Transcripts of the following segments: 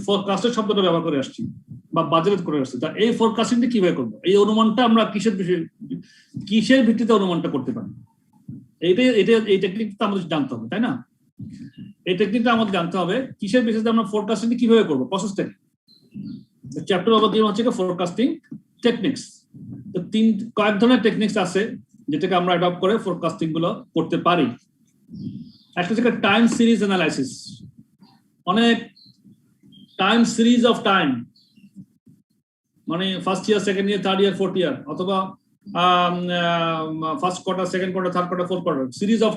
ফোরকাস্টের শব্দটা ব্যবহার করে আসছি বা বাজেট করে আসছি। তা এই ফোরকাস্টিংটা কিভাবে করবো, এই অনুমানটা আমরা কিসের ভিত্তিতে অনুমানটা করতে পারি, এই টেকনিকটা আমাদের জানতে হবে, তাই না? এই টেকনিকটা আমাদের জানতে হবে কিসের বেসিসে আমরা ফোরকাস্টিং কিভাবে করবো, প্রসেসটা কি। চ্যাপ্টার নম্বর 3 হচ্ছে ফোরকাস্টিং টেকনিক্স। তো কয়েক ধরনের টেকনিক্স আছে যেটাকে আমরা অ্যাডপ্ট করে ফোরকাস্টিং গুলো করতে পারি। একটা হচ্ছে টাইম সিরিজ অ্যানালাইসিস, অনেক টাইম সিরিজ অফ টাইম, মানে first year, second year, third year, fourth year, অথবা first quarter, second quarter, third quarter, fourth quarter, series of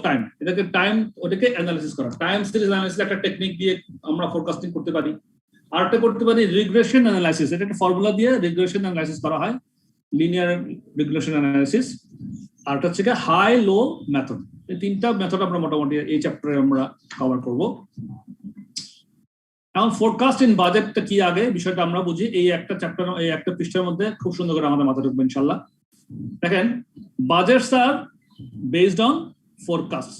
time, ওটাকে অ্যানালাইসিস করা। টাইম সিরিজ অ্যানালাইসিস একটা টেকনিক দিয়ে আমরা forecasting করতে পারি। আরেকটা করতে পারি রিগ্রেশন অ্যানালাইসিস, এটা একটা ফর্মুলা দিয়ে রিগ্রেশন অ্যানালাইসিস করা হয়, লিনিয়ার রিগ্রেশন অ্যানালাইসিস। আরেকটা হচ্ছে হাই লো মেথড। এই তিনটা মেথড আমরা মোটামুটি এই চ্যাপ্টারে আমরা কভার করব। এখন ফোরকাস্ট ইন বাজেটটা কি, আগে বিষয়টা আমরা বুঝি। এই একটা চ্যাপ্টার, এই একটা পৃষ্ঠার মধ্যে খুব সুন্দর করে আমাদের মাথায় ঢুকবে ইনশাআল্লাহ। দেখেন, budgets are based on forecast.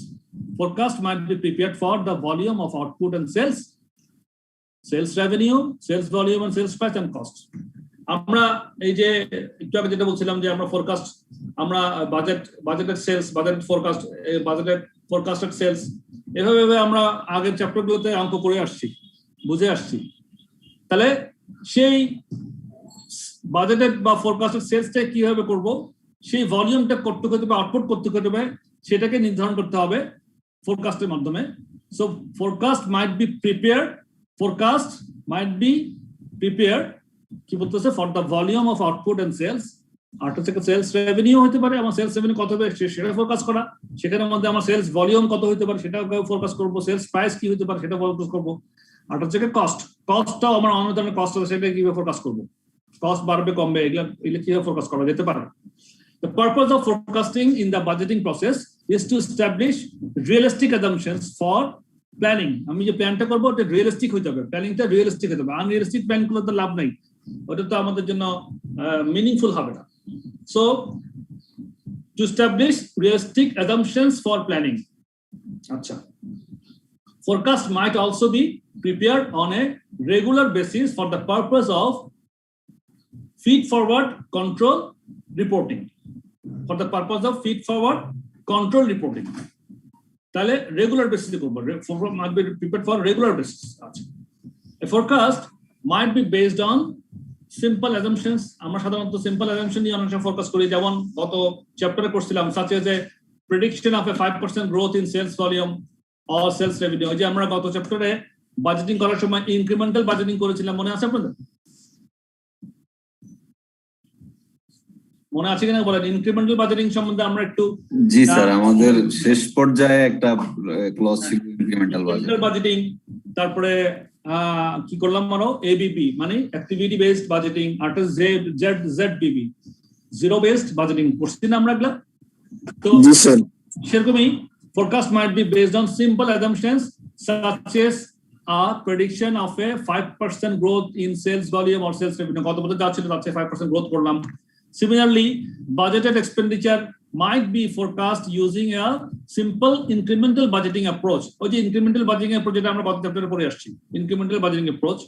Forecast might be prepared for the volume of output and sales revenue, sales volume and sales price and cost. আমরা এই যে একটু আগে যেটা বলছিলাম যে আমরা ফোরকাস্ট, আমরা বাজেটের সেলস, বাজেটের ফোরকাস্টেড সেলস, এভাবে আমরা আগের চ্যাপ্টারগুলোতে অঙ্ক করে আসছি, বুঝে আসছি। তাহলে সেই বাজেটেড বা ফোরকাস্টেড সেলসটা কিভাবে করব, সেই ভলিউমটা করতে হতে হবে, আউটপুট করতে হবে, সেটাকে নির্ধারণ করতে হবে ফোরকাস্টের মাধ্যমে। So forecast might be prepared কি বলতেছে, for the volume of output and sales. আর হচ্ছে সেলস রেভিনিউ হতে পারে, আমার সেলস রেভিনিউ কত হবে সেটা ফোরকাস্ট করা, সেখানের মধ্যে আমার সেলস ভলিউম কত হতে পারে সেটাও ফোরকাস্ট করবো, সেলস প্রাইস কি হতে পারে সেটা ফোরকাস্ট করবো। আর হচ্ছে কস্টটাও আমার অন্য ধরনের কস্ট আছে, সেটা কিভাবে ফোরকাস্ট করবো, কস্ট বাড়বে কমবে, এগুলো কিভাবে ফোরকাস্ট করা যেতে পারে। The purpose of forecasting in the budgeting process is to establish realistic assumptions for planning. আমি যে প্ল্যানটা করবো ওটা রিয়েলিস্টিক হতে হবে, প্ল্যানিংটা রিয়েলিস্টিক হতে হবে। আনরিয়েলিস্টিক প্ল্যান করলে তো লাভ নাই, ওটা তো আমাদের জন্য মিনিংফুল হবে না। So to establish realistic assumptions for planning. আচ্ছা, forecast might also be prepared on a regular basis for the purpose of feed forward control reporting. For the purpose of feed forward control reporting. তাহলে regular বেসিসে করব, might be prepared for regular basis. A forecast might be based on simple assumptions. আমরা সাধারণত simple assumption নিয়ে অনেক সময় forecast করি, যেমন গত চ্যাপ্টারে করছিলাম, such as a prediction of a 5% growth in sales volume or sales revenue. যে আমরা গত চ্যাপ্টারে বাজেটিং করার সময় ইনক্রিমেন্টাল বাজেটিং করেছিলাম, মনে আছে আপনাদের? মনে আছে কিনা বলেন, ইনক্রিমেন্টাল বাজেটিং সম্বন্ধে আমরা একটু। জি স্যার, আমাদের শেষ পর্যায়ে একটা ক্লজ ছিল ইনক্রিমেন্টাল বাজেটিং। তারপরে কি করলাম, মানো এবিবি মানে অ্যাক্টিভিটি বেসড বাজেটিং, আর জেডবিবি জিরো বেসড বাজেটিং করছি না আমরা এগুলা। তো সেরকমই forecast might be based on simple assumptions such as a prediction of a 5% growth in sales volume or sales revenue. গত বছর যা ছিল তার চেয়ে 5% গ্রোথ করলাম। Similarly, budgeted expenditure might be forecast using a simple incremental budgeting approach. ওই যে incremental budgeting approach যেটা আমরা গত চ্যাপ্টারে পড়ে আসছি, incremental budgeting approach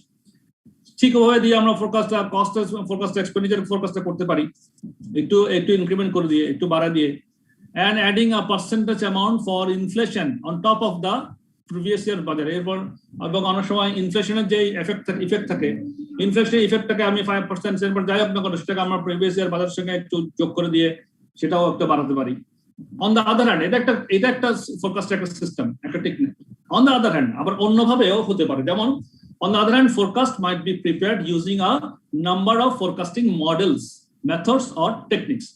ঠিক ওভাবে দিয়ে আমরা ফোরকাস্ট এক্সপেন্ডিচার ফোরকাস্টটা করতে পারি, একটু ইনক্রিমেন্ট করে দিয়ে, একটু বাড়া দিয়ে, and adding a percentage amount for inflation on top of the previous year budget. এরপর এবং অনেক সময় ইনফ্লেশনের যে ইফেক্ট থাকে, ইনফ্লেশনের ইফেক্টটাকে আমি 5% এরপর যাই হোক না কেন সেটাকে আমরা প্রিভিয়াস ইয়ার বাজারের সঙ্গে একটু যোগ করে দিয়ে সেটাও একটা বাড়াতে পারি। অন দ্য আদার হ্যান্ড, এটা একটা ফোরকাস্ট একটা সিস্টেম, একটা technique. On the other hand আবার অন্যভাবেও হতে পারে, যেমন on the other hand, forecast might be prepared using a number of forecasting models, methods or techniques.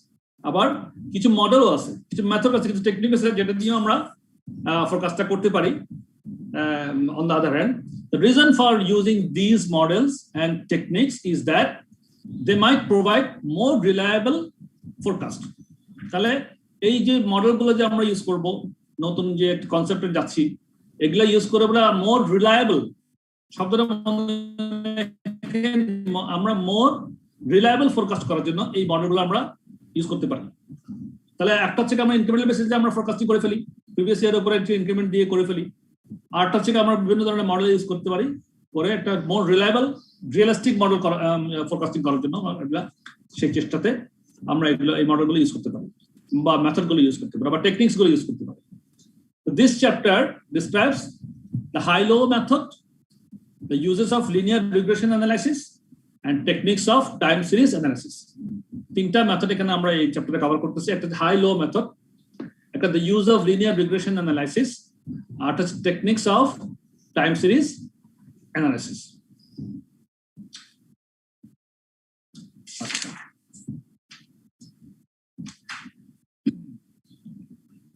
আবার কিছু মডেলও আছে, কিছু মেথড আছে, কিছু টেকনিক আছে যেটা দিয়ে আমরা ফোরকাস্টটা করতে পারি। On the other hand, the reason for using these models and techniques is that they might provide more reliable forecast. তাহলে এই যে মডেলগুলো যে আমরা ইউজ করব, নতুন যে কনসেপ্টে যাচ্ছি, এগুলা ইউজ করে আমরা মোর রিলায়েবল শব্দটা আমরা মোর রিলায়েবল ফোরকাস্ট করার জন্য এই মডেলগুলো আমরা ইউজ করতে পারি। তাহলে একটা হচ্ছে আমরা ইনক্রিমেন্টাল বেসিসে আমরা ফোরকাস্টিং করে ফেলি, প্রিভিয়াস ইয়ারের উপরে একটু ইনক্রিমেন্ট দিয়ে করে ফেলি। আরটা হচ্ছে আমরা বিভিন্ন ধরনের মডেল ইউজ করতে পারি করে একটা মোর রিলায়েবল রিয়েলিস্টিক মডেল ফোরকাস্টিং করার জন্য এগুলা সেই চেষ্টাতে আমরা এগুলো এই মডেলগুলো ইউজ করতে পারি বা মেথডগুলো ইউজ করতে পারি বা টেকনিক্সগুলো ইউজ করতে পারি। This chapter describes the high-low method, the uses of linear regression analysis, and techniques of time series analysis. তিনটা মেথড এখানে আমরা এই চ্যাপ্টারে কভার করতেছি। একটা হাই-লো মেথড, একটা the use of linear regression analysis, আর একটা techniques of time series analysis.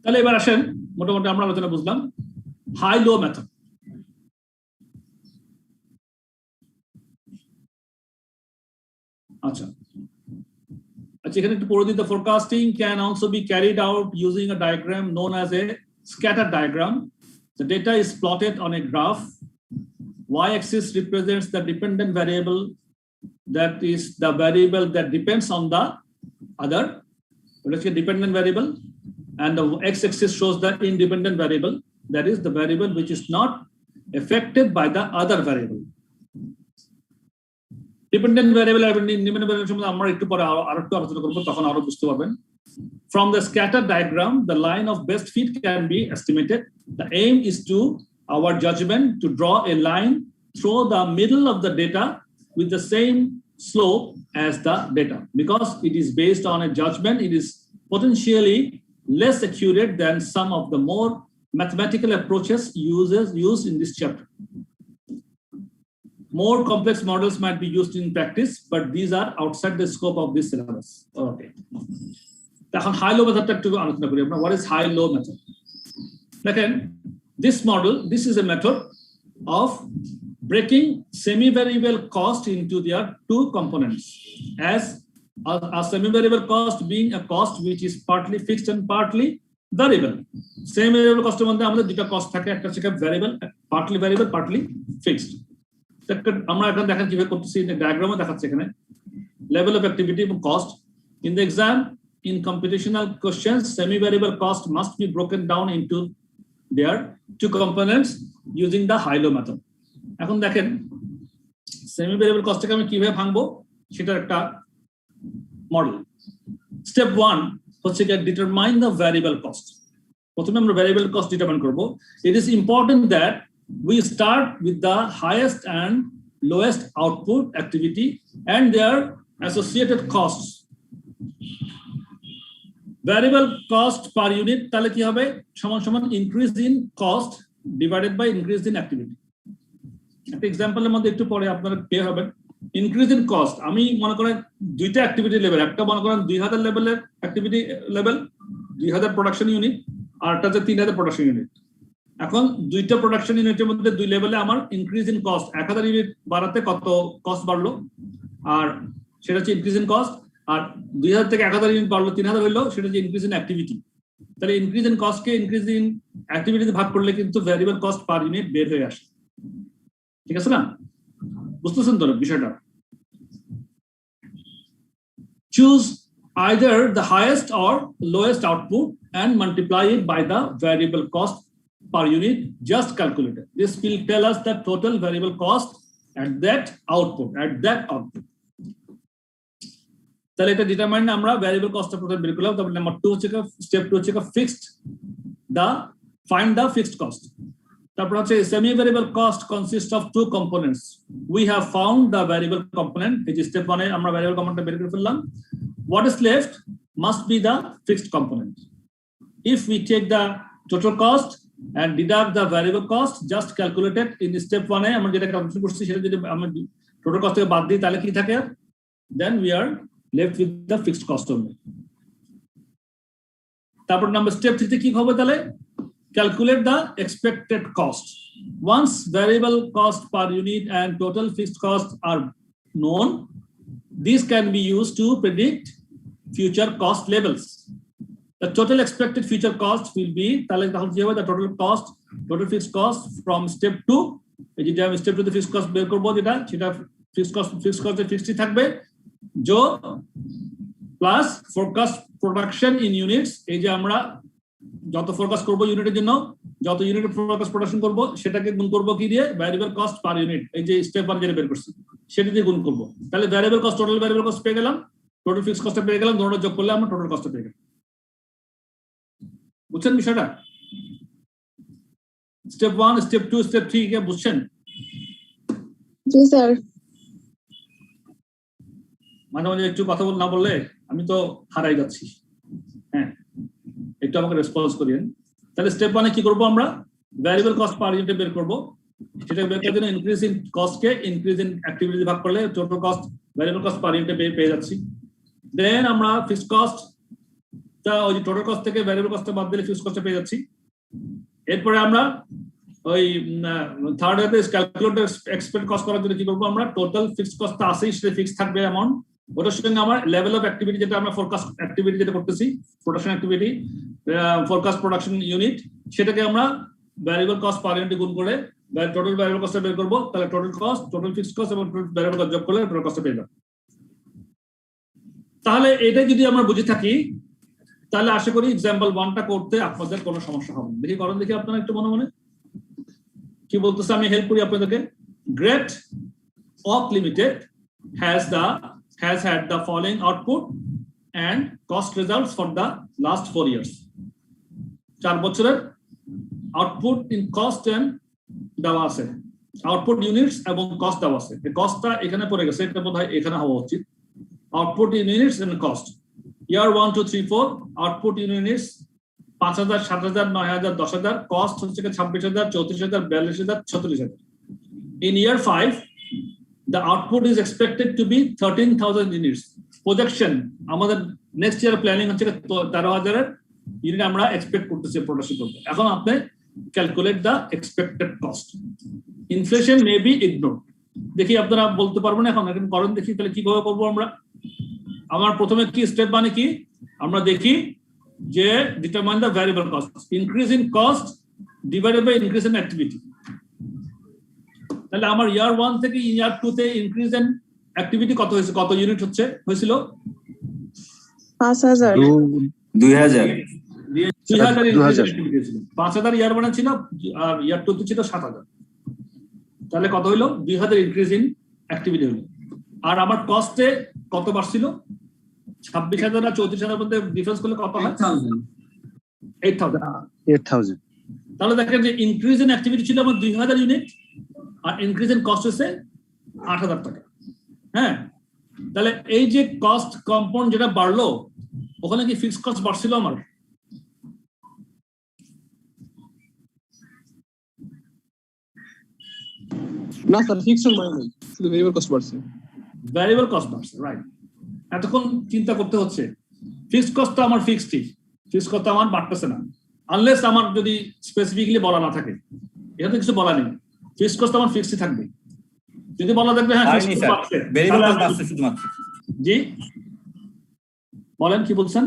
তাহলে এবার আসেন, মোটামুটি আমরা আলোচনা বুঝলাম হাই লো মেথড। আচ্ছা এখানে একটু পড়ে দিই। The forecasting can also be carried out using a diagram known as a scatter diagram. The data is plotted on a graph. Y-axis represents the dependent variable, that is the variable that depends on the other. Let's say dependent variable, and the x-axis shows the independent variable, that is the variable which is not affected by the other variable. Dependent variable and independent variable সম্বন্ধে আমরা একটু পরে আরেকটু আলোচনা করব, তখন আরো বুঝতে পারবেন। From the scatter diagram, the line of best fit can be estimated. The aim is to our judgment to draw a line through the middle of the data with the same slope as the data. Because it is based on a judgment, it is potentially less accurate than some of the more mathematical approaches used in this chapter. More complex models might be used in practice, but these are outside the scope of this syllabus. Okay. এখন high-low method একটু আলোচনা করি আমরা। What is high-low method? দেখেন, this model, this is a method of breaking semi-variable cost into their two components, as a semi-variable cost being a cost which is partly fixed and partly variable. Semi-variable cost এর মধ্যে আমাদের দুটো cost থাকে, একটা হচ্ছে variable, partly fixed. আমরা এখন দেখেন কিভাবে করতেছি, ডায়াগ্রামে দেখাচ্ছে এখানে level of activity এবং cost. In the exam, in computational questions, semi-variable cost must be broken down into their two components using the high-low method. এখন দেখেন semi-variable cost-টাকে আমি কিভাবে ভাঙবো সেটার একটা মডেল। স্টেপ 1 হচ্ছে কি ডিটারমাইন দ্য ভ্যারিয়েবল কস্ট। প্রথমে আমরা ভ্যারিয়েবল কস্ট ডিটারমাইন করব। It is important that we start with the highest and lowest output activity and their associated cost. Variable cost per unit তাহলে কি হবে, সমান সমান increase in cost divided by increase in activity. একটা এক্সাম্পলের মধ্যে একটু পরে আপনারা ক্লিয়ার হবেন। ইনক্রিজ ইন কস্ট, আমি মনে করেন দুইটা অ্যাক্টিভিটি লেভেল, একটা মনে করেন 2000 লেভেলের অ্যাক্টিভিটি লেভেল, 2000 প্রোডাকশন ইউনিট, আর একটা হচ্ছে 3000 প্রোডাকশন ইউনিট। এখন দুইটা প্রোডাকশন ইউনিটের মধ্যে দুই লেভেলে আমার ইনক্রিজ ইন কস্ট, 1000 ইউনিট বাড়াতে কত কস্ট বাড়লো, আর সেটা হচ্ছে ইনক্রিজ ইন কস্ট। আর 2000 থেকে 1000 ইউনিট বাড়লো, 3000 হইলো, সেটা হচ্ছে ইনক্রিজ ইন অ্যাক্টিভিটি। তাহলে ইনক্রিজ ইন কস্টকে ইনক্রিজ ইন অ্যাক্টিভিটিতে ভাগ করলে কিন্তু ভ্যারিয়েবল কস্ট পার ইউনিট বের হয়ে আসে। ঠিক আছে না? বুঝতেছেন তো বিষয়টা? Choose either the highest or lowest output and multiply it by the variable cost per unit just calculated. This will tell us the total variable cost at that output. তাহলে এটা ডিটারমাইন আমরা ভ্যারিয়েবল কস্টটা প্রথমে বের করলাম। তারপর number 2 হচ্ছে step 2 হচ্ছে find the fixed cost. তারপর হচ্ছে semi variable cost consist of two components. We have found the variable component. এই যে স্টেপ 1 এ আমরা ভ্যারিয়েবল কম্পোনেন্টটা বের করে ফেললাম। What is left must be the fixed component. If we take the total cost and deduct the variable cost just calculated in step 1 এ আমরা যেটা calculation করছি সেটা যদি আমরা টোটাল কস্ট থেকে বাদ দিই তাহলে কি থাকে, then we are left with the fixed cost only. তারপর নাম্বার স্টেপ 3 তে কি হবে তাহলে, calculate the expected cost. Once variable cost per unit and total fixed costs are known, these can be used to predict future cost levels. The total expected future cost will be the total fixed cost from step 2. Step 2 the fixed cost বের করব, যেটা fixed cost fixed থাকবে, जो plus forecast production in units। এই যে আমরা যত forecast করব ইউনিটের জন্য যত ইউনিট ফোরকাস্ট প্রোডাকশন করব সেটাকে গুণ করব কি দিয়ে ভ্যারিয়েবল কস্ট পার ইউনিট, এই যে স্টেপ 1 যেটা বের করছি সেটা দিয়ে গুণ করব। তাহলে variable cost total variable cost পেয়ে গেলাম, টোটাল ফিক্সড কস্ট পেয়ে গেলাম, দুটোটা যোগ করলে আমরা টোটাল কস্ট পেয়ে গেলাম। বুঝছেন বিষয়টা? স্টেপ 1 স্টেপ 2 স্টেপ 3 কে বুঝছেন? জি স্যার। মাঝে মাঝে একটু কথা না বললে আমি তো হারাই যাচ্ছি। হ্যাঁ, একটু আমাকে রেসপন্স করিয়েন। তাহলে স্টেপ 1 এ কি করব আমরা? ভ্যারিয়েবল কস্ট পার ইউনিট বের করব। সেটা বের করার জন্য increase in cost K increase in activity ভাগ করলে total cost variable cost per unit পেয়ে যাচ্ছি। দেন আমরা ফিক্সড কস্ট তা ওই টোটাল কস্ট থেকে ভ্যারিয়েবল কস্ট বাদ দিলে ফিক্সড কস্ট পেয়ে যাচ্ছি। এরপরে আমরা ওই থার্ড এতে ক্যালকুলেটর এক্সপেক্ট কস্ট করার জন্য কি করব আমরা? টোটাল ফিক্সড কস্ট আছেই, সেটা ফিক্স থাকবে অ্যামাউন্ট, ওটার সঙ্গে আমার লেভেল অফ অ্যাক্টিভিটি যেটা আমরা ফোরকাস্ট অ্যাক্টিভিটি যেটা করতেছি production activity forecast production unit, সেটাকে আমরা ভ্যারিয়েবল কস্ট পার ইউনিট গুণ করে টোটাল ভ্যারিয়েবল কস্ট বের করব। তাহলে total cost, total fixed cost এবং টোটাল ভ্যারিয়েবল কস্ট যোগ করলে টোটাল কস্ট পেয়ে যাব। তাহলে এটা যদি আমরা বুঝে থাকি তাহলে আশা করি এক্সাম্পল 1টা করতে আপনাদের কোনো সমস্যা হবে না। দেখি করেন, দেখি আপনারা একটু মনে মনে কি বলতেছে, আমি হেল্প করি আপনাদেরকে। গ্রেট অক limited has had the following output and cost results for the last 4 years. 4 বছরের আউটপুট ইন কস্ট এন্ড দেওয়া আছে, আউটপুট ইউনিটস এবং কস্ট দেওয়া আছে। এই কস্টটা এখানে পড়ে গেছে, এটা বোধহয় এখানে হওয়া উচিত। Output in units and cost year 1 2 3 4 output in units 5000 7000 9000 10000, cost হচ্ছে 26000 34000 42000 36000। In year 5 the output is expected to be 13000 units. Projection আমাদের নেক্সট ইয়ার প্ল্যানিং হচ্ছে 13000 ইউনিট আমরা এক্সপেক্ট করতেছি প্রোডাকশন করতে। এখন আপনি calculate the expected cost. Inflation may be ignore. দেখি আপনারা বলতে পারবেন এখন করেন দেখি, তাহলে কিভাবে করবো আমরা? আমার প্রথমে কি স্টেপ মানে কি আমরা দেখি যে determine the variable cost, increase in cost divided by increase in activity. তাহলে আমার ইয়ার 1 থেকে ইয়ার 2 তে ইনক্রিজ ইন অ্যাক্টিভিটি কত হয়েছে, কত ইউনিট হয়েছিল? 5000 2000 5000 ইয়ার 1 ছিল আর ইয়ার 2 তে ছিল 7000। তাহলে কত হলো? 2000 ইনক্রিজ ইন অ্যাক্টিভিটি হলো। আর আমার কস্টে কত বাড়ছিল? 26000 আর 34000 মধ্যে ডিফারেন্স করলে কত হয়? 8000। তাহলে দেখেন যে ইনক্রিজ ইন অ্যাক্টিভিটি ছিল আমার 2000 ইউনিট আর ইনক্রিজ ইন কস্ট হচ্ছে 8000 টাকা। হ্যাঁ, তাহলে এই যে কস্ট কম্পাউন্ড যেটা বাড়লো ওখানে কি ফিক্সড কস্ট বাড়ছিল আমার? না স্যার, ফিক্সড মানে নাই, শুধু ভেরিয়েবল কস্ট বাড়ছে। ভ্যারিয়েবল কস্ট বাড়ছে, রাইট। এতক্ষণ চিন্তা করতে হচ্ছে ফিক্সড কস্ট তো আমার ফিক্সডই, ফিক্সড কস্ট আমার বাড়তেছে না, আনলেস আমার যদি স্পেসিফিক্যালি বলা না থাকে। এখানে কিছু বলা নেই, ফিক্সড কস্ট আমার ফিক্সডই থাকবে। যদি বলা থাকবে হ্যাঁ ফিক্সড কস্ট বাড়ছে, ভেরিয়েবল কস্ট বাড়ছে শুধুমাত্র। জি বলেন, কি বলছেন?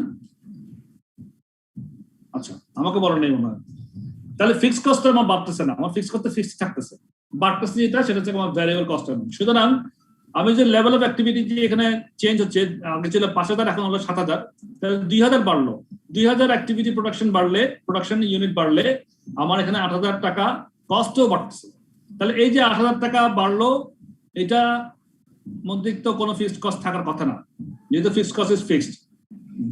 আচ্ছা, আমাকে বলা নেই মনে হয়। তাহলে ফিক্সড কস্ট আমার বাড়তেছে না, আমার ফিক্সড কস্ট ফিক্সড থাকতেছে, বাড়তেছে যেটা সেটা হচ্ছে আমার ভ্যারিয়েবল কস্ট। সুতরাং আমি যে লেভেল অফ অ্যাক্টিভিটি যে এখানে চেঞ্জ হচ্ছে, আগে ছিল 5000 এখন হলো 7000, তাহলে 2000 বাড়লো। 2000 অ্যাক্টিভিটি প্রোডাকশন বাড়লে, প্রোডাকশন ইউনিট বাড়লে আমার এখানে 8000 টাকা কস্টও বাড়তেছে। তাহলে এই যে 8000 টাকা বাড়লো, এটা মধ্যে তো কোনো ফিক্সড কস্ট থাকার কথা না, যেহেতু fixed cost is fixed.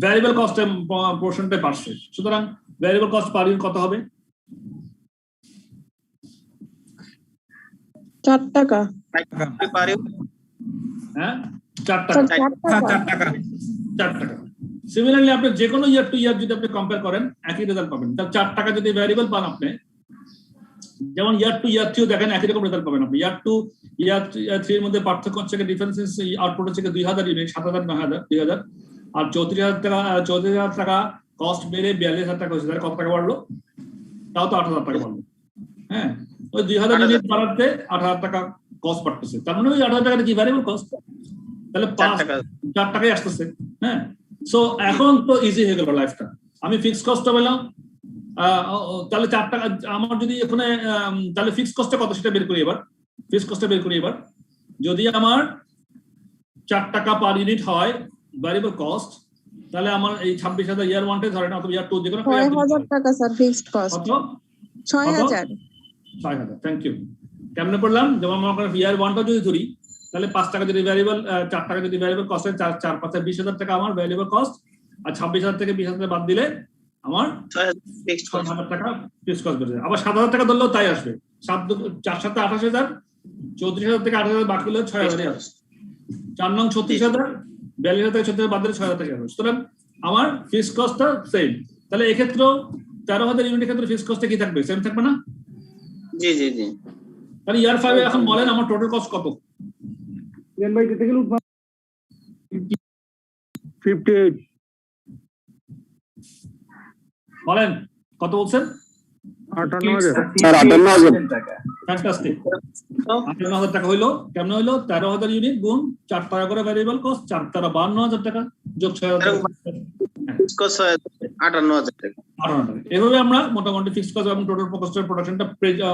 Variable কস্টের পোর্শনটা বাড়ছে, সুতরাং ভ্যারিয়েবল কস্ট পার ইউনিট কত হবে? 4 টাকা। হ্যাঁ 4 টাকা। 4 টাকা। সিমিলারলি আপনি যে কোনো ইয়ার টু ইয়ার যদি আপনি কম্পেয়ার করেন একই রেজাল্ট পাবেন। তাহলে 4 টাকা যদি ভ্যারিয়েবল পান আপনি, যেমন ইয়ার টু ইয়ার 3 দেখেন একই রকম রেজাল্ট পাবেন আপনি। ইয়ার 2 ইয়ার 3 এর মধ্যে পার্থক্য হচ্ছে ডিফারেন্স আউটপুট হচ্ছে 2000 ইউনিট, 7000 9000 2000, আর 34000 টাকা কস্ট বেড়ে 42000 টাকা হয়েছে। তাহলে কত টাকা বাড়লো? তাও তো 8000 টাকা বাড়লো। হ্যাঁ, ওই 2000 ইউনিট বাড়াতে 8000 টাকা কস্ট বাড়তেছে, তার মানে ওই 8000 টাকাটা কি ভ্যারিয়েবল কস্ট? তাহলে 4 টাকাই আসতেছে। হ্যাঁ, সো এখন তো ইজি হয়ে গেল লাইফটা। আমি ফিক্সড কস্টটা পেলাম, তাহলে 4 টাকা আমার যদি এখানে, তাহলে ফিক্সড কস্টটা কত সেটা বের করি এবার। ফিক্সড কস্টটা বের করি এবার। যদি আমার 4 টাকা পার ইউনিট হয় ভ্যারিয়েবল কস্ট, তাহলে আমার এই 26000 ইয়ার 1 ধরেন অথবা ইয়ার 2 যে কোনো 6000 টাকা স্যার ফিক্সড কস্ট। কত? 6000 6000, থ্যাংক ইউ। কেমনে করলাম? যেমন মনে করেন ইয়ার 1টা যদি ধরি, তাহলে 5 টাকা যদি ভ্যারিয়েবল, 4 টাকা যদি ভ্যারিয়েবল কস্ট হয়, 4 5 20000 টাকা আমার ভ্যারিয়েবল কস্ট, আর 26000 থেকে 20000 বাদ দিলে আমার 6000 টাকা ফিক্সড কস্ট বেড়ে যায়। আবার 7000 টাকা ধরলেও তাই আসবে। 4 7 28000, 34000 থেকে 8000 বাকি হলে 6000 আসবে। 4 নং 36000, 42000 থেকে 36000 বাদ দিলে 6000 টাকা আসবে। সুতরাং আমার ফিক্সড কস্টটা সেম। তাহলে এক্ষেত্রেও 13000 ইউনিটের ক্ষেত্রে ফিক্সড কস্টটা কি থাকবে? সেম থাকবে না? জি জি জি। তাহলে ইয়ার 5 এখন বলেন আমার টোটাল কস্ট কত? 58 বলেন কত বলছেন? 58000 স্যার 58000 টাকা। ফ্যান্টাস্টিক। 58000 টাকা হইলো। কেমন হইলো? 13000 ইউনিট গুণ 4 টাকা করে ভ্যারিয়েবল কস্ট, 4 টাকা 52000 টাকা যোগ 6000 টাকা। ফিক্সড কস্ট 58000 টাকা। 58 টাকা। এভাবে আমরা মোটামুটি ফিক্সড কস্ট এবং টোটাল কস্টের প্রোডাকশনটা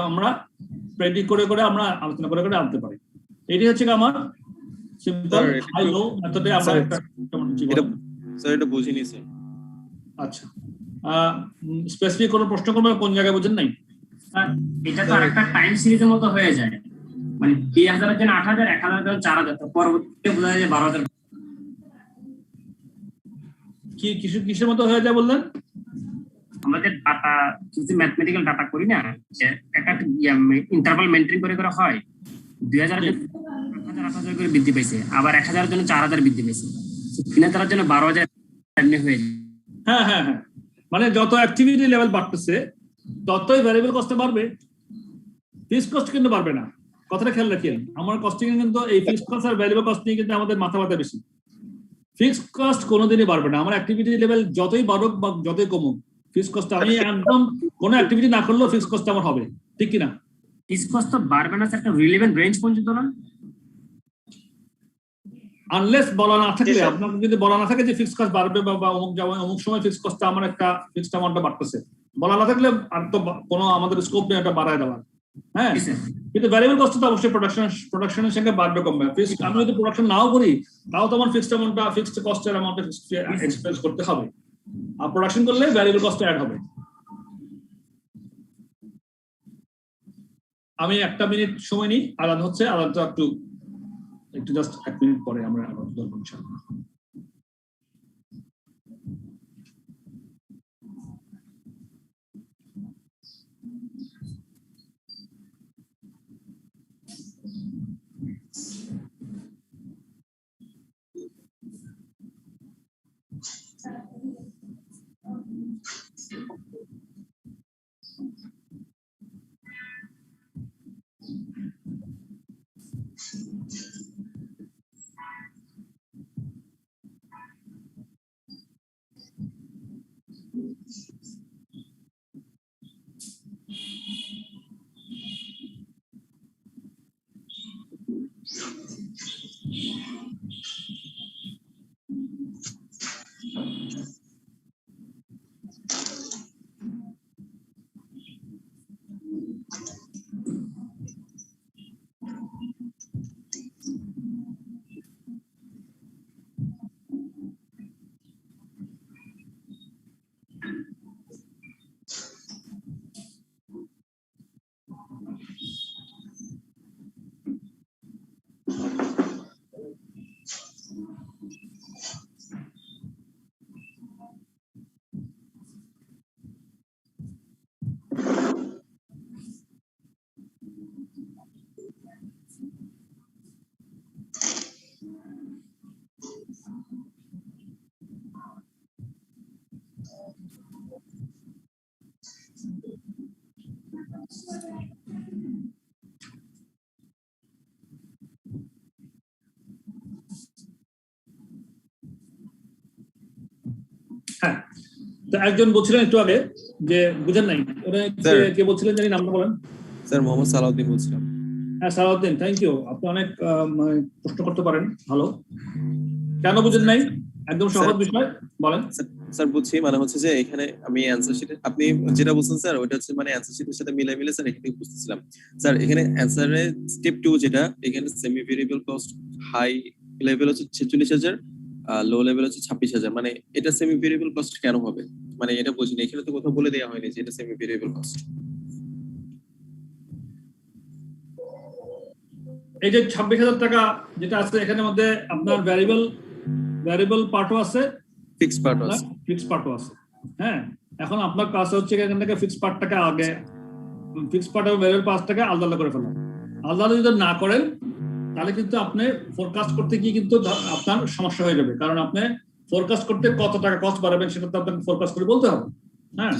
আমরা প্রেডিক্ট করে আমরা আলোচনা করে আনতে পারি। এটি হচ্ছে আমার সিম্পল হাই লো মেথডে আমরা একটা স্যার এটা বুঝিনি স্যার। আচ্ছা, স্পেসিফিক কোনো প্রশ্ন করবে? কোন জায়গায় বুঝেন নাই? এটা তো আরেকটা টাইম সিরিজের মতো হয়ে যায়, মানে 2000 এর জন্য 8000, 1000 এর জন্য 4000, তো পরবর্তীতে বোঝা যায় 12000। কি কিসের মতো হয়ে যায় বললেন? আমাদের ডাটা কিছু ম্যাথমেটিক্যাল ডাটা করি না, যে একটা ইন্টারভাল মেইনটেইন করে হয়, 2000 এর জন্য 8000 করে বৃদ্ধি পাইছে, আবার 1000 এর জন্য 4000 বৃদ্ধি পাইছে, 3000 এর জন্য 12000 এমনি হয়ে যায়। হ্যাঁ, মানে যত অ্যাক্টিভিটি লেভেল বাড়তেছে ততই ভ্যারিয়েবল কস্ট বাড়বে, ফিক্সড কস্ট কিন্তু বাড়বে না। কথাটা খেয়াল রাখেন, আমার কস্টিং এ কিন্তু এই ফিক্সড কস্ট আর ভ্যারিয়েবল কস্ট নিয়ে কিন্তু আমাদের মাথা ব্যথা বেশি। ফিক্সড কস্ট কোনোদিনই বাড়বে না। আমার অ্যাক্টিভিটি লেভেল যতই বাড়ুক বা যতই কমুক, ফিক্সড কস্ট আমি একদম কোনো অ্যাক্টিভিটি না করলেও ফিক্সড কস্ট আমার হবে, ঠিক কি না? ফিক্সড কস্ট তো বাড়বে না, একটা রিলেভেন্ট রেঞ্জ পর্যন্ত না, আনলেস বলা না থাকলে, আপনাকে যদি বলা না থাকে যে ফিক্সড কস্ট বাড়বে বা অমুক সময় ফিক্সড কস্টটা আমার একটা ফিক্সড অ্যামাউন্টটা বাড়তেছে, বলা না থাকলে আর তো কোনো আমাদের স্কোপ নেই এটা বাড়ায় দেওয়ার। হ্যাঁ, কিন্তু ভ্যারিয়েবল কস্ট তো অবশ্যই প্রোডাকশনের সঙ্গে বাড়বে কমবে। আমি যদি প্রোডাকশন নাও করি তাও তো আমার ফিক্সড অ্যামাউন্টটা, ফিক্সড কস্টের অ্যামাউন্টটা এক্সপেন্স করতে হবে, আর প্রোডাকশন করলে ভ্যারিয়েবল কস্ট অ্যাড হবে। আমি 1 মিনিট সময় নিই, আলাদা হচ্ছে, আলাদা একটু জাস্ট 1 মিনিট পরে আমরা ধরবো ইনশাআল্লাহ। হ্যাঁ, তো একজন বলছিলেন একটু আগে যে বুঝেন নাই, ওরা কে বলছিলেন জানি, নামটা বলেন। স্যার মোহাম্মদ সালাউদ্দিন বলছিলাম। হ্যাঁ সালাউদ্দিন, থ্যাংক ইউ। আপনি অনেক প্রশ্ন করতে পারেন, ভালো। কেন বুঝেন নাই? একদম সহজ বিষয়, বলেন। স্যার বুঝছি, মানে হচ্ছে যে এখানে আমি অ্যানসার শিটে আপনি যেটা বলছেন স্যার ওটা হচ্ছে মানে অ্যানসার শিটের সাথে মিলাই স্যার এখানে বুঝতেছিলাম। স্যার এখানে অ্যানসারে স্টেপ 2 যেটা, এখানে semi variable cost high level হচ্ছে 46000, লো লেভেল হচ্ছে 26000, মানে এটা সেমি ভেরিয়েবল কস্ট কেন হবে? মানে এটা বুঝিনি, এখানে তো কোথাও বলে দেওয়া হয়নি যে এটা সেমি ভেরিয়েবল কস্ট। এই যে 26,000 টাকা যেটা আছে এখানের মধ্যে আপনার ভ্যারিয়েবল পার্টও আছে, ফিক্সড পার্ট আছে। ফিক্সড পার্টও আছে। হ্যাঁ, এখন আপনার কাজ হচ্ছে এখান থেকে ফিক্সড পার্টটাকে আগে, ফিক্সড পার্ট এবং ভ্যারিয়েবল পার্টটাকে আলাদা করে ফেলা। আলাদা যদি না করেন তাহলে কিন্তু আপনি ফোরকাস্ট করতে গিয়ে কিন্তু আপনার সমস্যা হয়ে যাবে, কারণ আপনি ফোরকাস্ট করতে কত টাকা কস্ট বাড়াবেন সেটা তো আপনাকে ফোরকাস্ট করে বলতে হবে। হ্যাঁ,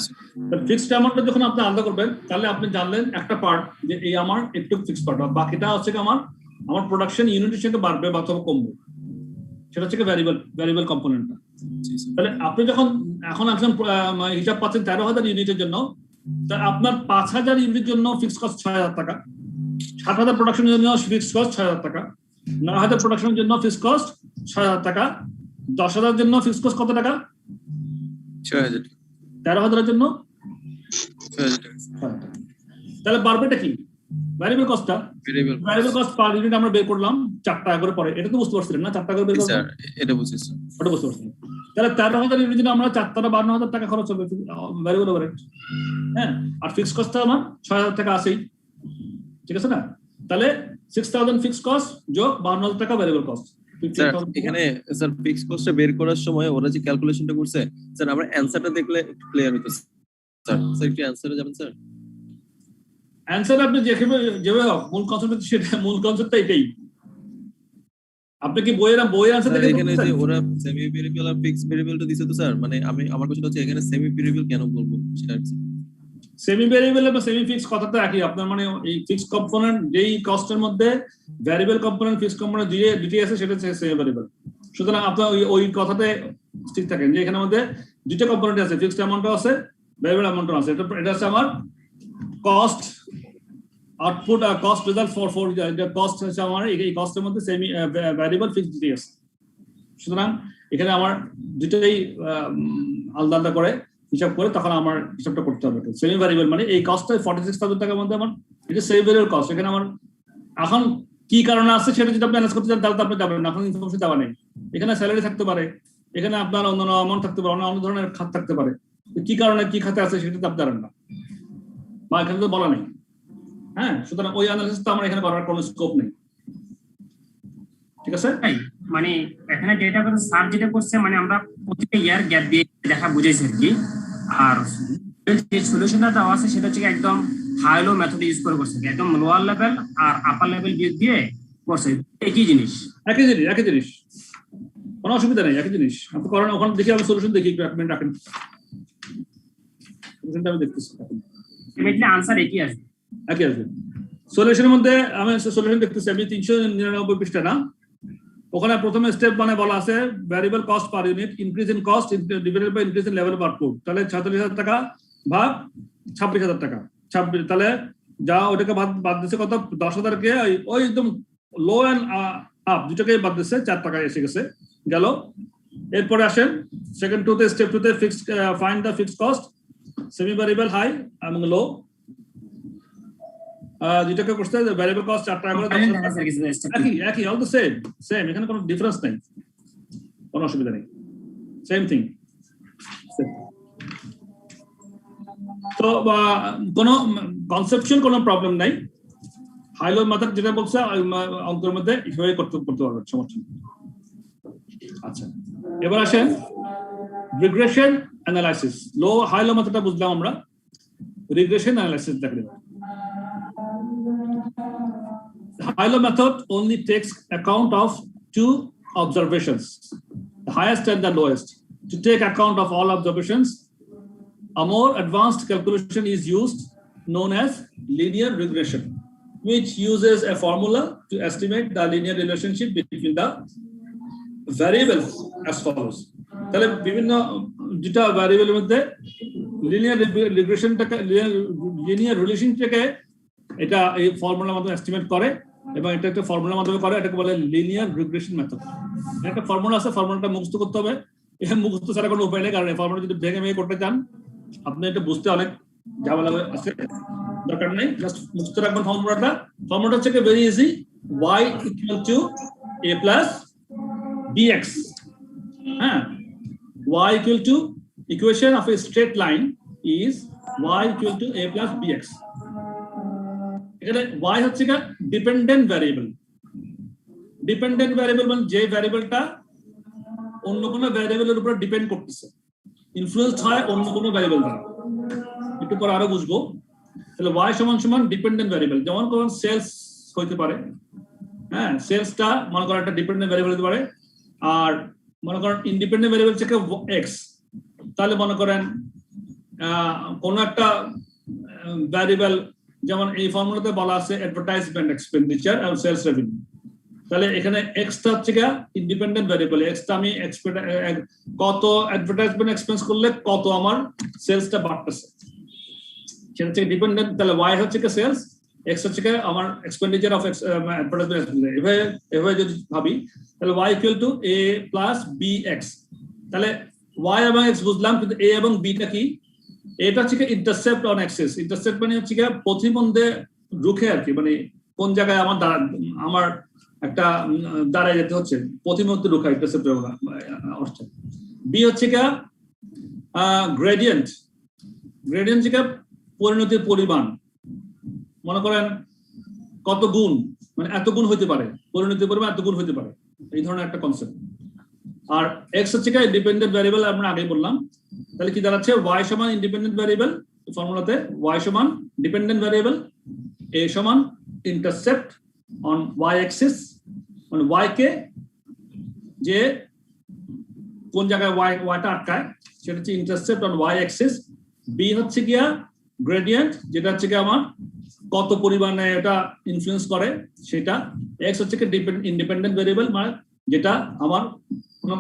ফিক্সড অ্যামাউন্টটা যখন আপনি আলাদা করবেন তাহলে আপনি জানলেন একটা পার্ট যে এই আমার একটু ফিক্সড পার্ট, বাকিটা হচ্ছে আমার প্রোডাকশন ইউনিটের সঙ্গে বাড়বে বা অথবা কমবে, সেটা হচ্ছে ভ্যারিয়েবল কম্পোনেন্টটা। তাহলে আপনি যখন এখন একজন হিসাব পাচ্ছেন 13,000 ইউনিটের জন্য, তা আপনার 5,000 ইউনিটের জন্য ফিক্সড কস্ট 6,000 টাকা, 7,000 প্রোডাকশনের জন্য ফিক্সড কস্ট 6,000 টাকা, 9,000 প্রোডাকশনের জন্য ফিক্সড কস্ট 6,000 টাকা, 10,000 জন্য ফিক্সড কস্ট কত টাকা? 6,000। 13,000 এর জন্য 6,000 টাকা। তাহলে বাড়বেটা কি? ভ্যারিয়েবল কস্টটা। ভ্যারিয়েবল কস্ট পার ইউনিট আমরা বের করলাম 4 টাকা করে পড়ে, এটা তো বুঝতে পারছিলেন না? 4 টাকা করে বের করলাম, এটা বুঝেছি, ওটা বুঝতে পারছিলেন। তাহলে 13,000 ইউনিটের জন্য আমরা 4 টাকা 52,000 টাকা খরচ হবে ভ্যারিয়েবল ওভারহেড। হ্যাঁ, আর ফিক্সড কস্টটা আমার 6,000 টাকা আছেই, ঠিক আছে না? তাহলে 6,000 ফিক্সড কস্ট যোগ 52,000 টাকা ভ্যারিয়েবল কস্ট। এখানে স্যার ফিক্সড কস্টটা বের করার সময় ওরা যে ক্যালকুলেশনটা করছে স্যার, আমরা অ্যানসারটা দেখলে একটু ক্লিয়ার হতো স্যার। স্যার একটু অ্যানসারে যাবেন স্যার। অ্যানসার আপনি যেভাবে হোক, মূল কনসেপ্ট সেটা, মূল কনসেপ্টটা এটাই। আপনি কি বইয়ের অ্যানসার দেখে এখানে যে ওরা সেমি ভেরিয়েবল আর ফিক্সড ভেরিয়েবলটা দিছে তো স্যার, মানে আমার কোশ্চেন হচ্ছে এখানে সেমি ভেরিয়েবল কেন বলবো সেটা। সেমি ভেরিয়েবল এবং সেমি ফিক্সড কথাটা একই। আপনার মানে এই ফিক্সড কম্পোনেন্ট যেই কস্টের মধ্যে ভ্যারিয়েবল কম্পোনেন্ট ফিক্সড কম্পোনেন্ট দুইটাই আছে, সেটা হচ্ছে সেমি ভেরিয়েবল। সুতরাং আপনার ওই কথাতে ঠিক থাকেন যে এখানের মধ্যে দুইটা কম্পোনেন্ট আছে, ফিক্সড অ্যামাউন্টও আছে, ভ্যারিয়েবল অ্যামাউন্টও আছে। এটা হচ্ছে আমার কস্ট আউটপুট আর কস্ট রেজাল্ট ফর কস্ট হচ্ছে আমার এই কস্টের মধ্যে সেমি ভ্যারিয়েবল ফিক্সড দুইটাই আছে। সুতরাং এখানে আমার দুটোই আলাদা আলাদা করে হিসাব করে তখন আমার হিসাবটা করতে হবে। সেমি ভ্যারিয়েবল মানে এই কস্টটা 46,000 টাকার মধ্যে আমার এটা সেমি ভ্যারিয়েবল কস্ট। এখানে আমার এখন কি কারণে আছে সেটা যদি আপনি অ্যানালাইজ করতে চান তাহলে আপনি যাবেন না, এখন ইনফরমেশন দেওয়া নেই। এখানে স্যালারি থাকতে পারে, এখানে আপনার অন্যান্য অ্যামাউন্ট থাকতে পারে, অন্য ধরনের খাত থাকতে পারে। কি কারণে কি খাতে আছে সেটা তো আপনি জানেন না বা এখানে তো বলা নেই। হ্যাঁ, সুতরাং ওই অ্যানালাইসিস তো আমার এখানে করার কোনো স্কোপ নেই, ঠিক আছে? মানে এখানে ডেটা করে স্যার যেটা করছে, মানে আমরা প্রতিটা ইয়ার গ্যাপ দিয়ে দেখা বুঝাইছি আর কি। আর যে সলিউশনটা দেওয়া আছে সেটা হচ্ছে একদম হাই লো মেথড ইউজ করে করছে, একদম লোয়ার লেভেল আর আপার লেভেল দিয়ে করছে, একই জিনিস কোনো অসুবিধা নেই, একই জিনিস আপনি করেন। ওখানে দেখি আমি সলিউশন দেখি, একটু 1 মিনিট রাখেন, সলিউশনটা আমি দেখতেছি। আনসার একই আসবে, একই আসবে। সলিউশনের মধ্যে আমি সলিউশন দেখতেছি, আমি 399 পৃষ্ঠা না, ওখানে প্রথমে স্টেপ মানে বলা আছে variable cost per unit increase in cost divided by increase in level of output. তাহলে 46,000 টাকা ভাগ 26,000 টাকা, 26, তাহলে যা ওটাকে বাদ দিচ্ছে কত? 10,000 কে ওই একদম লো এন্ড আপ দুটোকে বাদ দিচ্ছে, 4 টাকা এসে গেল। এরপরে আসেন সেকেন্ড টুতে, স্টেপ টুতে fixed find the fixed cost semi variable high এবং লো, যেটাকে করতে ভ্যারিয়েবল কস্ট 4 টাকা করে, একই অল দ্য সেম, এখানে কোনো ডিফারেন্স নেই, কোনো অসুবিধা নেই, সেম থিং। তো কোনো কনসেপচুয়াল কোনো প্রবলেম নাই, হাই লো মেথড যেটা বলছে অঙ্কের মধ্যে এইভাবে করতে পারবেন, সমস্যা নেই। আচ্ছা, এবার আসেন রিগ্রেশন অ্যানালাইসিস। হাই লো মেথডটা বুঝলাম আমরা, রিগ্রেশন অ্যানালাইসিস দেখেন। The high-low method only takes account of 2 observations, the highest and the lowest. To take account of all observations, a more advanced calculation is used known as linear regression, which uses a formula to estimate the linear relationship between the variables as follows. তাহলে বিভিন্ন দুটা ভ্যারিয়েবলের মধ্যে linear রিলেশনটাকে এটা এই ফর্মুলার মাধ্যমে estimate করে, এবং এটা একটা ফর্মুলার মাধ্যমে করে, এটাকে বলে লিনিয়ার রিগ্রেশন মেথড। একটা ফর্মুলা আছে, ফর্মুলাটা মুখস্থ করতে হবে, এটা মুখস্থ ছাড়া কোনো উপায় নেই, কারণ এই ফর্মুলা যদি ভেঙে করতে চান আপনি এটা বুঝতে অনেক ঝামেলা আছে, দরকার নেই, জাস্ট মুখস্থ রাখবেন ফর্মুলাটা। ফর্মুলাটা হচ্ছে very easy, y equal to a plus bx। হ্যাঁ, y equal to equation of a straight line is y equal to a plus bx. এখানে y হচ্ছে ডিপেন্ডেন্ট ভ্যারিয়েবল, ডিপেন্ডেন্ট ভ্যারিয়েবল মানে যে ভ্যারিয়েবলটা অন্য কোনো ভ্যারিয়েবলের উপর ডিপেন্ড করতেছে, ইনফ্লুয়েন্সড হয় অন্য কোনো ভ্যারিয়েবল দ্বারা। একটু পরে আরো বুঝবো। তাহলে y সমান সমান ডিপেন্ডেন্ট ভ্যারিয়েবল, যেমন কোন সেলস হইতে পারে, হ্যাঁ সেলসটা মনে করেন একটা ডিপেন্ডেন্ট ভ্যারিয়েবল হতে পারে, আর মনে করেন ইন্ডিপেন্ডেন্ট ভ্যারিয়েবল থেকে x, তাহলে মনে করেন কোন একটা ভ্যারিয়েবল, যেমন এই ফর্মুলাতে বলা আছে অ্যাডভার্টাইজমেন্ট এক্সপেন্ডিচার আর সেলস রেভিনিউ, তাহলে এখানে x টা হচ্ছে গিয়া ইন্ডিপেন্ডেন্ট ভ্যারিয়েবল, x টা আমি কত অ্যাডভার্টাইজমেন্ট এক্সপেন্স করলে কত আমার সেলসটা বাড়তেছে, সেটা হচ্ছে ডিপেন্ডেন্ট। তাহলে y হচ্ছে কি সেলস, x হচ্ছে কি আমার এক্সপেন্ডিচার অফ অ্যাডভার্টাইজমেন্ট এক্সপেন্স। এভাবে যদি ভাবি তাহলে y equal to a plus bx। তাহলে y এবং x বুঝলাম, কিন্তু a এবং b টা কি? এটা হচ্ছে কি ইন্টারসেপ্ট অন অ্যাক্সিস। ইন্টারসেপ্ট মানে হচ্ছে কি পথিমধ্যে রুখে আর কি, মানে কোন জায়গায় আমার একটা দাঁড়ায় যেতে হচ্ছে, পথিমধ্যে রুখা ইন্টারসেপ্ট অর্থে। বি হচ্ছে কি গ্রেডিয়েন্ট। গ্রেডিয়েন্ট হচ্ছে কি পরিণতির পরিমাণ, মনে করেন কত গুণ, মানে এত গুণ হইতে পারে, পরিণতির পরিমাণ এত গুণ হইতে পারে, এই ধরনের একটা কনসেপ্ট। আর x হচ্ছে কি ডিপেন্ডেন্ট ভ্যারিয়েবল, আমরা আগেই বললাম। তাহলে কি দাঁড়াচ্ছে? y সমান ইন্ডিপেন্ডেন্ট ভ্যারিয়েবল, ফর্মুলাতে y সমান ডিপেন্ডেন্ট ভ্যারিয়েবল, a সমান ইন্টারসেপ্ট অন y অ্যাক্সিস, মানে y কে যে কোন জায়গায় y টা আটকায় সেটা হচ্ছে intercept on y Axis. b হচ্ছে গিয়া গ্রেডিয়েন্ট, যেটা হচ্ছে কি আমার কত পরিমাণে এটা ইনফ্লুয়েন্স করে সেটা। x হচ্ছে কি ইন্ডিপেন্ডেন্ট ভ্যারিয়েবল, মানে যেটা আমার কোনো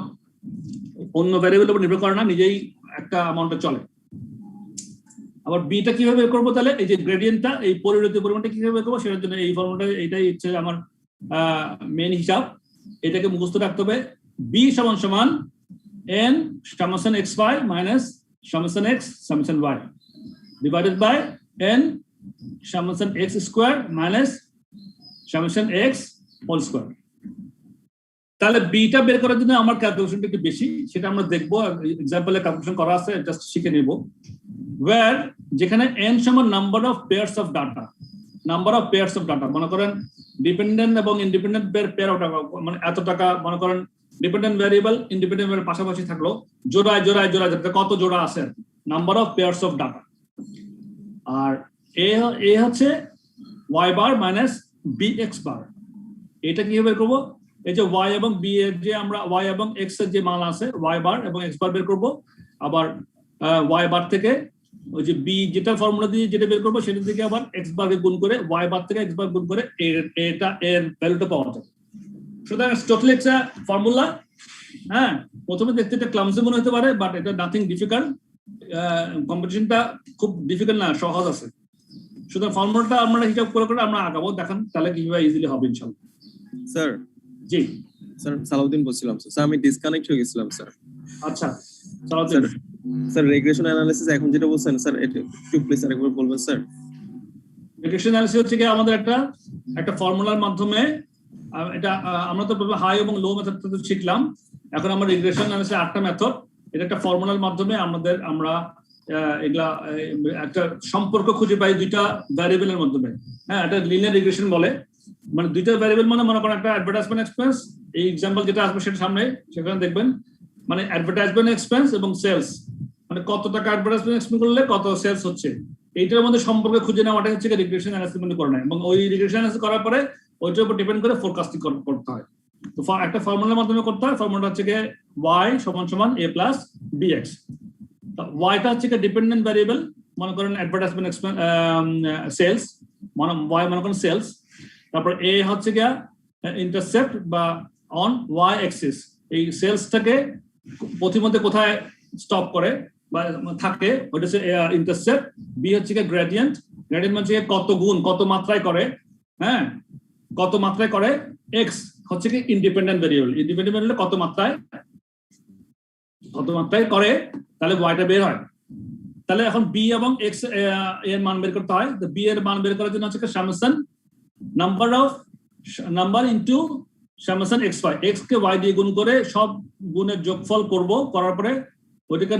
অন্য ভ্যারিয়েবলের উপর নির্ভর করে না, নিজেই একটা অ্যামাউন্টে চলে। আবার বিটা কিভাবে বের করবো? তাহলে এই যে গ্রেডিয়েন্টটা, এই পরিণতির পরিমাণটা কিভাবে বের করবো সেটার জন্য এই ফর্মুলাটা, এটাই হচ্ছে আমার মেইন হিসাব। এটাকে মুখস্থ রাখতে হবে। বি সমান সমান n summation xy minus summation x summation y divided by n summation x square minus summation x whole square. তাহলে বিটা বের করার জন্য আমার ক্যালকুলেশনটা একটু বেশি, সেটা আমরা দেখবো, এক্সাম্পলে ক্যালকুলেশন করা আছে, জাস্ট শিখে নেব। ওয়্যার যেখানে n সমান number of pairs of data, number of pairs of data, মনে করেন ডিপেন্ডেন্ট এবং ইন্ডিপেন্ডেন্ট পেয়ার অফ টাকা, মানে এত টাকা, মনে করেন ডিপেন্ডেন্ট ভ্যারিয়েবল ইন্ডিপেন্ডেন্ট ভ্যারিয়েবল পাশাপাশি থাকলো, জোড়ায় জোড়ায় জোড়ায় কত জোড়া আছে, number of pairs of data. আর এ হচ্ছে y bar minus bx bar. এটা কিভাবে বের করবো? এই যে y এবং b এর যে আমরা y এবং x এর যে মান আছে, y বার এবং x বার বের করবো। আবার y বার থেকে ওই যে b যেটা ফর্মুলা দিয়ে যেটা বের করবো সেটা থেকে আবার x বারকে গুণ করে, y বার থেকে x বার গুণ করে এটা এর ভ্যালুটা পাওয়া যায়। সুতরাং টোটাল একটা ফর্মুলা। হ্যাঁ, প্রথমে দেখতে এটা ক্লামসি মনে হতে পারে, বাট এটা নাথিং ডিফিকাল্ট। কম্পিটিশনটা খুব ডিফিকাল্ট না, সহজ আছে। সুতরাং ফর্মুলাটা আমরা হিসাব করে করে আমরা আগাবো, দেখেন তাহলে কিভাবে ইজিলি হবে ইনশাআল্লাহ। স্যার জি স্যার, সালাউদ্দিন বলছিলাম স্যার, আমি ডিসকানেক্ট হয়ে গেছিলাম স্যার। আচ্ছা সালাউদ্দিন স্যার রিগ্রেশন অ্যানালিসিস এখন যেটা বলছেন স্যার, এটা একটু প্লিজ আরেকবার বলবেন স্যার। রিগ্রেশন অ্যানালিসিস হচ্ছে কি আমাদের একটা ফর্মুলার মাধ্যমে, এটা আমরা তো হাই এবং লো মেথড শিখলাম, এখন আমরা রিগ্রেশন অ্যানালিসিস 8টা মেথড, এটা একটা ফর্মুলার মাধ্যমে আমরা এগুলা একটা সম্পর্ক খুঁজে পাই দুইটা ভ্যারিয়েবলের মাধ্যমে। হ্যাঁ, এটা লিনিয়ার রিগ্রেশন বলে, মানে দুইটা ভ্যারিয়েবল, মানে মনে করেন একটা অ্যাডভার্টাইজমেন্ট এক্সপেন্স, এই এক্সাম্পল যেটা আসবে সেটা সামনে, সেখানে দেখবেন মানে অ্যাডভার্টাইজমেন্ট এক্সপেন্স এবং সেলস, মানে কত টাকা অ্যাডভার্টাইজমেন্ট এক্সপেন্স করলে কত সেলস হচ্ছে, এইটার মধ্যে সম্পর্ক খুঁজে নেওয়াটা হচ্ছে রিগ্রেশন অ্যানালিসিস করে নেয়, এবং ওই রিগ্রেশন অ্যানালিসিস করার পরে ওইটার উপর ডিপেন্ড করে ফোরকাস্টিং করতে হয়। তো একটা ফর্মুলার মাধ্যমে করতে হয়, ফর্মুলাটা হচ্ছে গিয়ে y সমান সমান a প্লাস bx। ওয়াইটা হচ্ছে ডিপেন্ডেন্ট ভ্যারিয়েবল, মনে করেন অ্যাডভার্টাইজমেন্ট এক্সপেন্স সেলস, y মনে করেন সেলস, তারপর এ হচ্ছে গিয়া ইন্টারসেপ্ট বা অন ওয়াই অ্যাক্সিস, এই সেলসটাকে পথিমধ্যে কোথায় স্টপ করে বা থাকে ওটা হচ্ছে ইন্টারসেপ্ট। বি হচ্ছে গিয়া গ্রেডিয়েন্ট, গ্রেডিয়েন্ট হচ্ছে কত গুণ, কত মাত্রায় করে, হ্যাঁ কত মাত্রায় করে। এক্স হচ্ছে কি ইন্ডিপেন্ডেন্ট ভ্যারিয়েবল, ইন্ডিপেন্ডেন্ট ভ্যারিয়েবল কত মাত্রায় করে, তাহলে ওয়াইটা বের হয়। তাহলে এখন বি এবং এক্স এর মান বের করতে হয়। তো বি এর মান বের করার জন্য হচ্ছে summation number into summation x y, x কে ওয়াই দিয়ে গুণ করে সব গুণের যোগফল করব, করার পরে ওইটাকে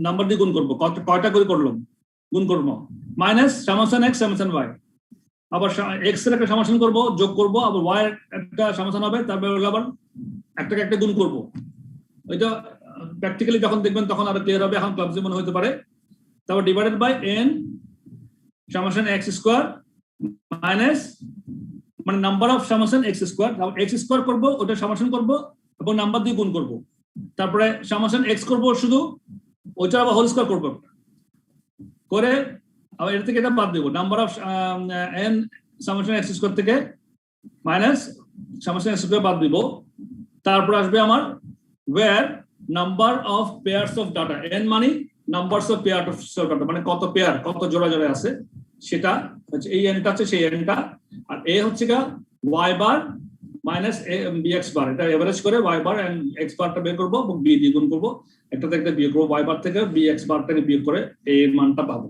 নাম্বার দিয়ে গুণ করবো, কয়টা করে করলাম গুণ করবো, minus summation x summation y. আবার এক্স এর একটা সমাধান করব, যোগ করব, আবার ওয়াই এর একটা সমাধান হবে, তারপরে আবার একটাকে একটা গুণ করব। এটা প্র্যাকটিক্যালি যখন দেখবেন তখন আরো ক্লিয়ার হবে, এখন ক্লাবজি মনে হতে পারে। তারপর divided by n summation x square minus মানে number of summation x square, তারপর x স্কয়ার করব, ওটা সামেশন করব এবং নাম্বার দিয়ে গুণ করব। তারপরে সামেশন x করব শুধু, ওইটা আবার হোল স্কয়ার করব করে, আবার এর থেকে এটা বাদ দেব, number of n summation x square থেকে মাইনাস সামেশন x স্কয়ার বাদ দিব। তারপর আসবে আমার where number of pairs of data, n মানে numbers of pair of data, মানে কত পেয়ার, কত জোড়া জোড়া আছে সেটা হচ্ছে এই nটা, আছে সেই nটা। আর a হচ্ছে গা y bar minus bx bar, এটা এভারেজ করে y বার এন্ড x বারটা বের করব এবং b দিয়ে গুণ করব, একটা থেকে বিয়োগ করব, y বার থেকে bx বারটাকে বিয়োগ করে a এর মানটা পাবো।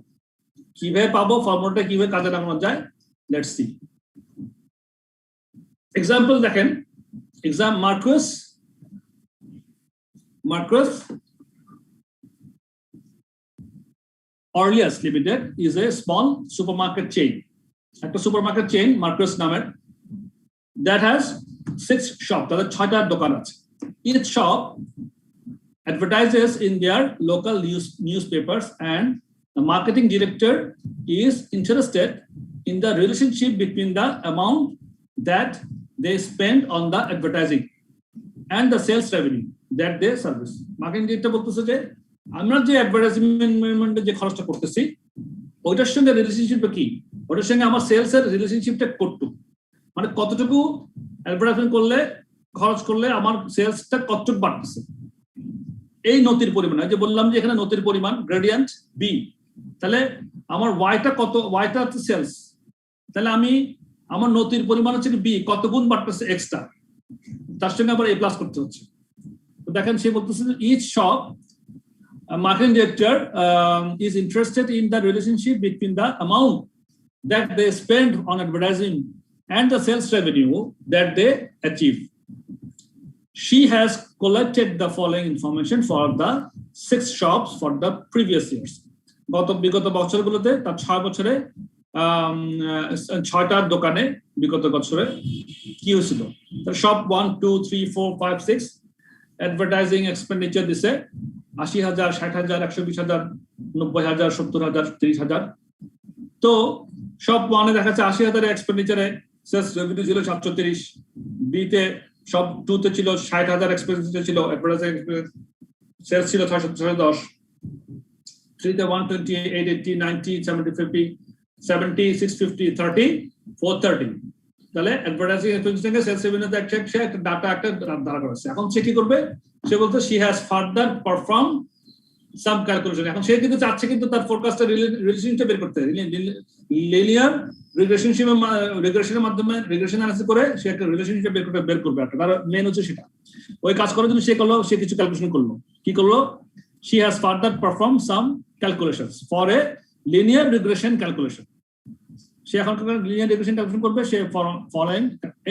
কিভাবে পাবো, ফর্মুলাটা কিভাবে কাজে লাগানো যায়, লেটস সি। এক্সাম্পল দেখেন, Marcus Aurelius Limited is a small supermarket chain. একটা সুপারমার্কেট চেইন মার্কাস নামের, that has 6 shops, তাদের 6টা দোকান আছে। Each shop advertises in their local newspapers, and the marketing director is interested in the relationship between the amount that they spend on the advertising and the sales revenue that they service. Marketing director বলতেছে যে আমরা যে অ্যাডভার্টাইজমেন্টে যে খরচটা করতেছি ওইটার সঙ্গে রিলেশনশিপটা কি, ওটার সঙ্গে আমার সেলস এর রিলেশনশিপটা কতটুকু, মানে কতটুকু অ্যাডভার্টাইজমেন্ট করলে, খরচ করলে আমার সেলসটা কতটুকু বাড়তেছে, এই নতির পরিমাণ। যে বললাম যে এখানে নতির পরিমাণ গ্রেডিয়েন্ট বি, তাহলে আমার ওয়াইটা কত, ওয়াইটা হচ্ছে সেলস, তাহলে আমি আমার নতির পরিমাণ হচ্ছে বি, কত গুণ বাড়তেছে এক্সট্রা, তার সঙ্গে আবার এ প্লাস করতে হচ্ছে। তো দেখেন সে বলতেছে যে each shop marketing director is interested in the relationship between the amount that they spend on advertising and the sales revenue that they achieve. She has collected the following information for the 6 shops for the previous years. বিগত বছরগুলোতে তার 6 বছরে 6টা দোকানে বিগত বছরে কি হয়েছিল, শপ 1 2 3 4 5 6 অ্যাডভার্টাইজিং এক্সপেন্ডিচার দিছে 80,000 60,000 120,000 90,000 70,000 30,000। তো সব ওয়ানে দেখা যাচ্ছে 80,000 এক্সপেন্ডিচারে সেলস রেভিনিউ ছিল 730, বি তে সব 2 তে ছিল 60,000 এক্সপেন্ডিচার ছিল, অ্যাডভার্টাইজিং সেলস ছিল 610, 3 তে 128 80 90 70 50 70 650 30 430। তাহলে অ্যাডভার্টাইজিং এক্সপেন্ডিচার থেকে সেলস রেভিনিউতে একটা ডাটা একটা ধারা করেছে। এখন সে কি করবে, সে বলতে she has further performed some calculation। এখন সে কিন্তু চাচ্ছে কিন্তু তার ফোরকাস্টের রিলেশনশিপ বের করতে, লিনিয়ার রিগ্রেশনের মাধ্যমে রিগ্রেশন অ্যানালাইসিস করে সে একটা রিলেশনশিপ বের করবে, একটা তার মেইন হচ্ছে সেটা। ওই কাজ করার জন্য সে কিছু ক্যালকুলেশন করলো। কি করলো, she has further performed some calculations for a linear regression calculation। সে এখন লিনিয়ার রিগ্রেশন ক্যালকুলেশন করবে, সে ফলোইং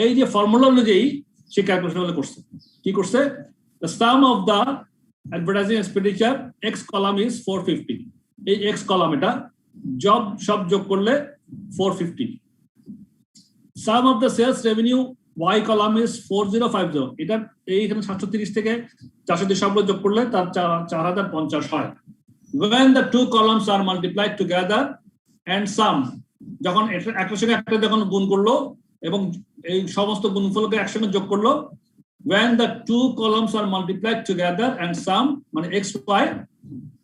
এই যে ফর্মুলা অনুযায়ী সে ক্যালকুলেশন করছে। কি করছে, the sum of the advertising expenditure x column is 450, এই x কলাম এটা সব যোগ করলে 450। sum of the sales revenue y column is 4050, এটা এইখানে 730 থেকে 430 সব যোগ করলে তার 4050 হয়। when the two columns are multiplied together and sum, যখন একটার সঙ্গে একটা যখন গুণ করলো এবং এই সমস্ত গুণফলকে একসঙ্গে যোগ করলো, when the two columns are multiplied together and sum মানে xy,